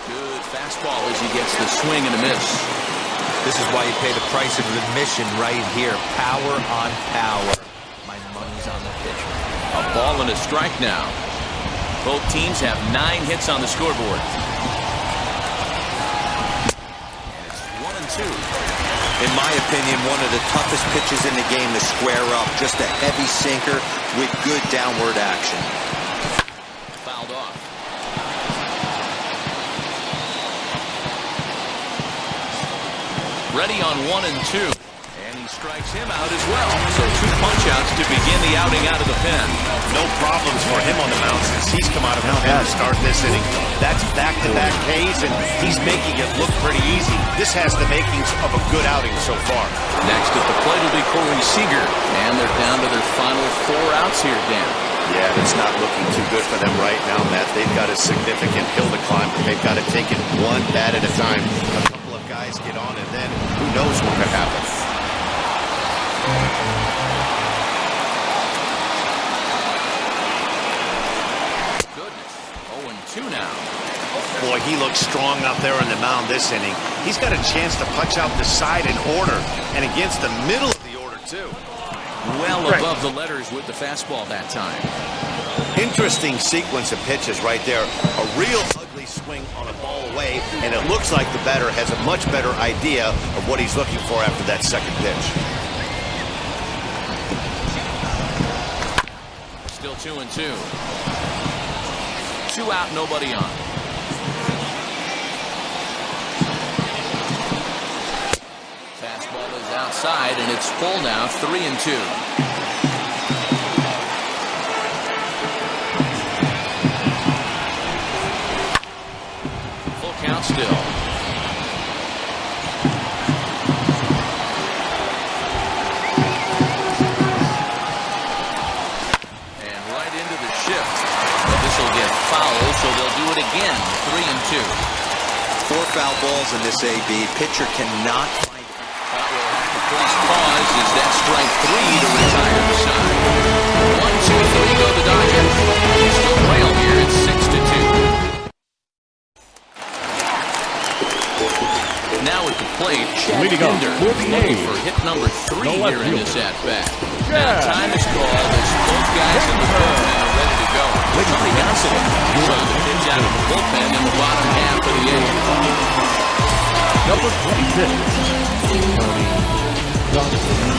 Good fastball as he gets the swing and a miss. This is why you pay the price of admission right here. Power on power. My money's on the pitcher. A ball and a strike now. Both teams have 9 hits on the scoreboard. And it's 1-2. In my opinion, one of the toughest pitches in the game to square up. Just a heavy sinker with good downward action. Fouled off. Ready on 1-2. And he strikes him out as well. So 2 punch-outs to begin the outing out of the pen. No problems for him on the mound since he's come out of the pen to start this inning. That's back-to-back Ks, and he's making it look pretty easy. This has the makings of a good outing so far. Next at the plate will be Corey Seager. And they're down to their final 4 outs here, Dan. Yeah, it's not looking too good for them right now, Matt. They've got a significant hill to climb, but they've got to take it one bat at a time. A couple of guys get on, and then who knows what could happen. Goodness, 0-2 now. Boy, he looks strong out there on the mound this inning. He's got a chance to punch out the side in order, and against the middle of the order, too. Well above the letters with the fastball that time. Interesting sequence of pitches right there. A real ugly swing on a ball away, and it looks like the batter has a much better idea of what he's looking for after that second pitch. Still 2-2. 2 out, nobody on. Fastball is outside, and it's full now, 3-2. Full count still. And right into the shift. But this will get foul, so they'll do it again, 3-2. 4 foul balls in this AB. Pitcher cannot find it. That will have to place pause as that strike 3 to retire the side. 1-2-3 go the Dodgers. Still trail here at 6-2. Now at the plate, Chad Pinder looking for hit number 3 here in this at-bat. Now time is called as both guys in the bullpen are ready to go. Tony Gonsolin is on the pitch out of the bullpen in the bottom half of the 8th. Number 26, Tony Gonsolin.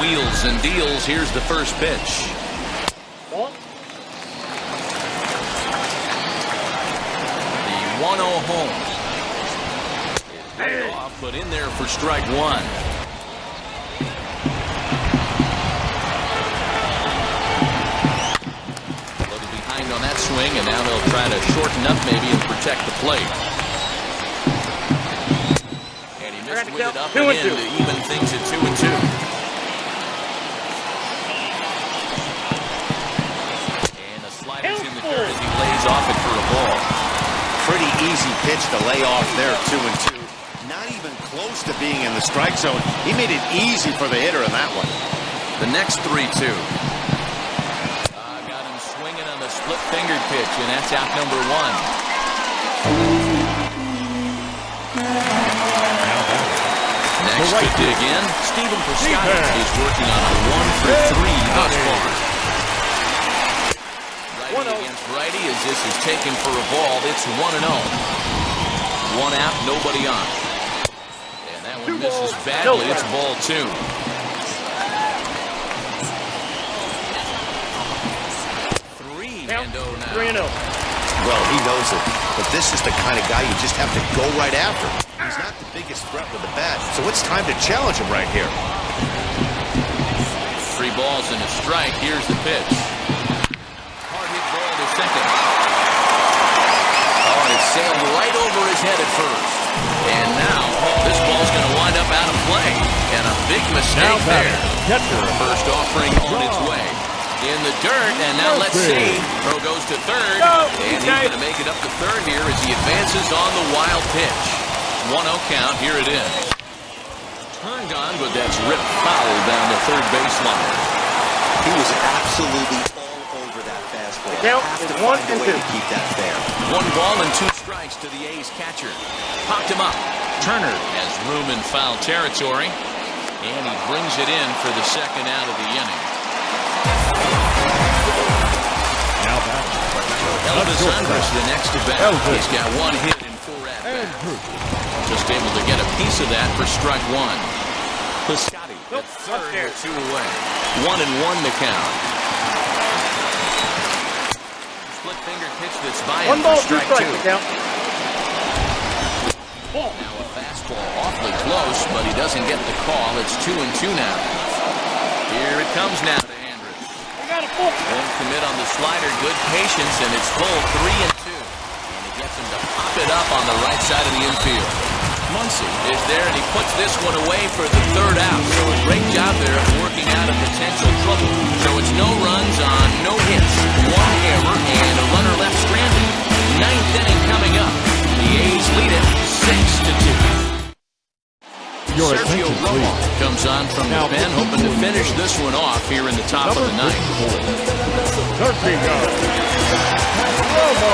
Wheels and deals. Here's the first pitch. The 1-0 home. It's off, but in there for strike 1. Loaded behind on that swing, and now they'll try to shorten up maybe and protect the plate. And he missed with it up and in to even things at 2-2. And the slider's in the dirt as he lays off it for a ball. Pretty easy pitch to lay off there, 2-2. Not even close to being in the strike zone. He made it easy for the hitter in that one. The next 3-2. Got him swinging on the split-fingered pitch, and that's out number 1. Next to dig in, Stephen Piscotty is working on a 1-for-3 thus far. Righty against righty as this is taken for a ball. It's 1-0. 1 out, nobody on. And that one misses badly. It's ball 2. 3-0 now. Well, he knows it, but this is the kind of guy you just have to go right after. He's not the biggest threat with the bat, so it's time to challenge him right here. 3 balls and a strike. Here's the pitch. Hard hit ball to second. Oh, and it sailed right over his head at first. And now this ball's going to wind up out of play. And a big mistake there. Catcher. First offering on its way. in the dirt, and now let's see. Throw goes to third, and he's going to make it up to third here as he advances on the wild pitch. 1-0 count. Here it is. Turned on, but that's ripped foul down the third baseline. He was absolutely all over that fastball. Count Have is to 1 find a and way 2. to keep that fair. 1 ball and 2 strikes to the A's catcher. Popped him up. Turner has room in foul territory, and he brings it in for the second out of the inning. Now back. Elvis Andrus, the next to bat. He's got 1 hit in 4 at-bats. Just able to get a piece of that for strike 1. Piscotty at third with 2 away. 1-1 the count. Split finger pitch that's by him 1 ball, for 2 strike strikes. 2. Count. Now a fastball awfully close, but he doesn't get the call. It's 2-2 now. Here it comes now to Andrus. Won't commit on the slider. Good patience, and it's full 3-2. And he gets him to pop it up on the right side of the infield. Muncy is there, and he puts this one away for the third out. So a great job there of working out a potential trouble. So it's no runs on no hits. 1 error and a runner left stranded. 9th inning coming up. The A's lead it 6-2. Your Sergio attention, Romo please. comes on from the pen, hoping to finish this one off here in the top of the ninth. Sergio Romo.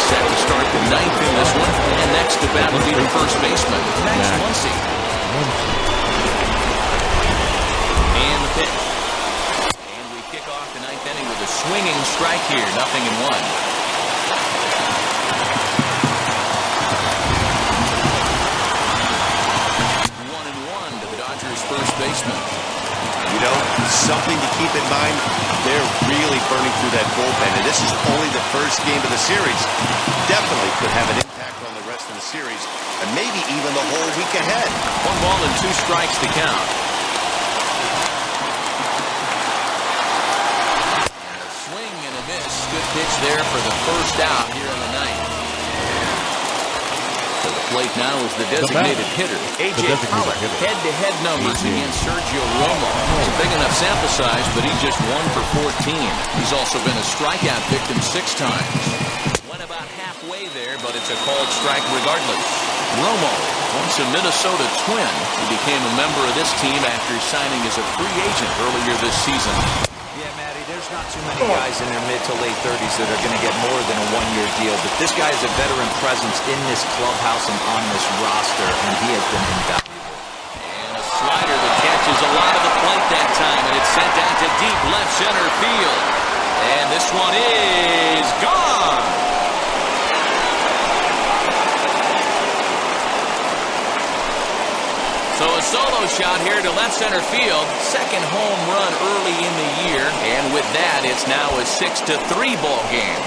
Set to start the ninth in this one, and next to bat will be the first baseman, Max Muncy. And the pitch. And we kick off the ninth inning with a swinging strike here, 0-1. First baseman. You know, something to keep in mind, they're really burning through that bullpen, and this is only the first game of the series. Definitely could have an impact on the rest of the series, and maybe even the whole week ahead. 1 ball and 2 strikes to count. And a swing and a miss. Good pitch there for the first out here in the ninth. To the plate now is the designated hitter, A.J. Pollock. Head-to-head numbers against Sergio Romo. It's a big enough sample size, but he's just 1 for 14. He's also been a strikeout victim 6 times. Went about halfway there, but it's a called strike regardless. Romo, once a Minnesota Twin, he became a member of this team after signing as a free agent earlier this season. Yeah, Matty, there's not too many guys in their mid to late 30s that are going to get more than a 1-year deal, but this guy is a veteran presence in this clubhouse and on this roster, and he has been invaluable. And a slider that catches a lot of the plate that time, and it's sent down to deep left center field. And this one is gone. So a solo shot here to left center field. Second home run early in the year. And with that, it's now a 6-3 ball game.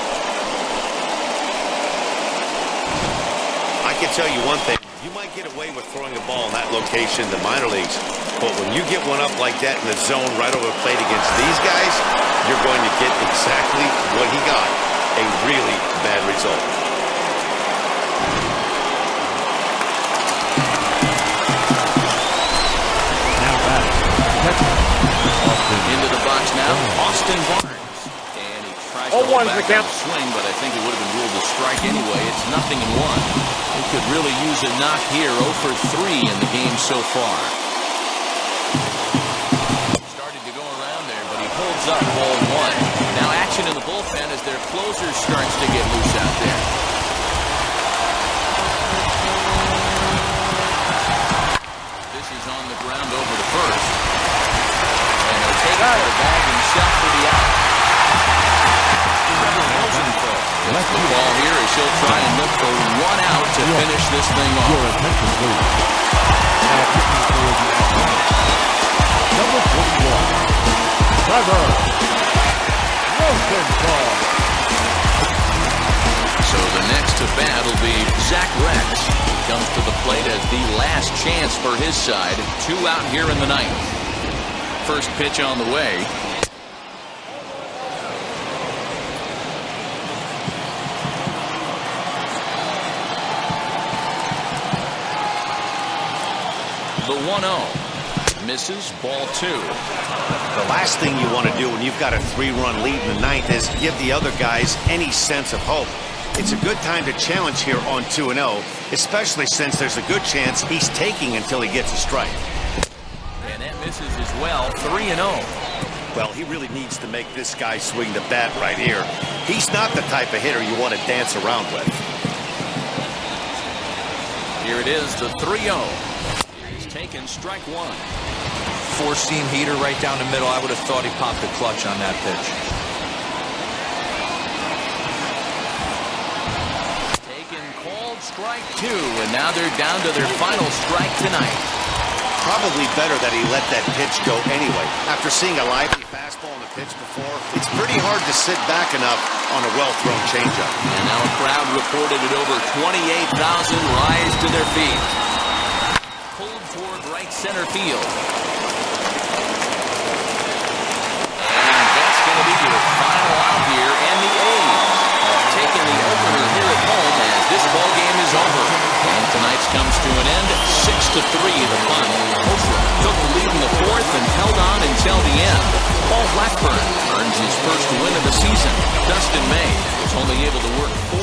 I can tell you one thing. You might get away with throwing a ball in that location in the minor leagues, but when you get one up like that in the zone right over the plate against these guys, you're going to get exactly what he got, a really bad result. Into the box now, Austin Barnes. And he tries to hold back on the swing, but I think it would have been ruled a strike anyway. It's 0-1. He could really use a knock here. 0 for 3 in the game so far. Started to go around there, but he holds up ball 1. Now action in the bullpen as their closer starts to get loose out there. This is on the ground over to first. And he'll take out the bag himself for the out. Left the ball here as he'll try and look for 1 out to finish this thing off. Your attention, please. Now kicking for the Athletics. Number 41, Trevor Rosenthal. So the next to bat will be Zach Rex. He comes to the plate as the last chance for his side. 2 out here in the ninth. First pitch on the way. The 1-0. Misses, ball 2. The last thing you want to do when you've got a 3-run lead in the ninth is give the other guys any sense of hope. It's a good time to challenge here on 2-0, especially since there's a good chance he's taking until he gets a strike. And that misses as well, 3-0. Well, he really needs to make this guy swing the bat right here. He's not the type of hitter you want to dance around with. Here it is, the 3-0. He's taken strike 1. Four-seam heater right down the middle. I would have thought he popped the clutch on that pitch. Taken, called strike 2, and now they're down to their final strike tonight. Probably better that he let that pitch go anyway. After seeing a lively fastball on the pitch before, it's pretty hard to sit back enough on a well-thrown changeup. And now a crowd reported at over 28,000 rise to their feet. Pulled toward right center field. And that's going to be your final out here. And the A's have taken the opener here at home as this ball game is over. And tonight's comes to an end, 6-3 the final. Oakland took the lead in the fourth and held on until the end. Paul Blackburn earns his first win of the season. Dustin May was only able to work 4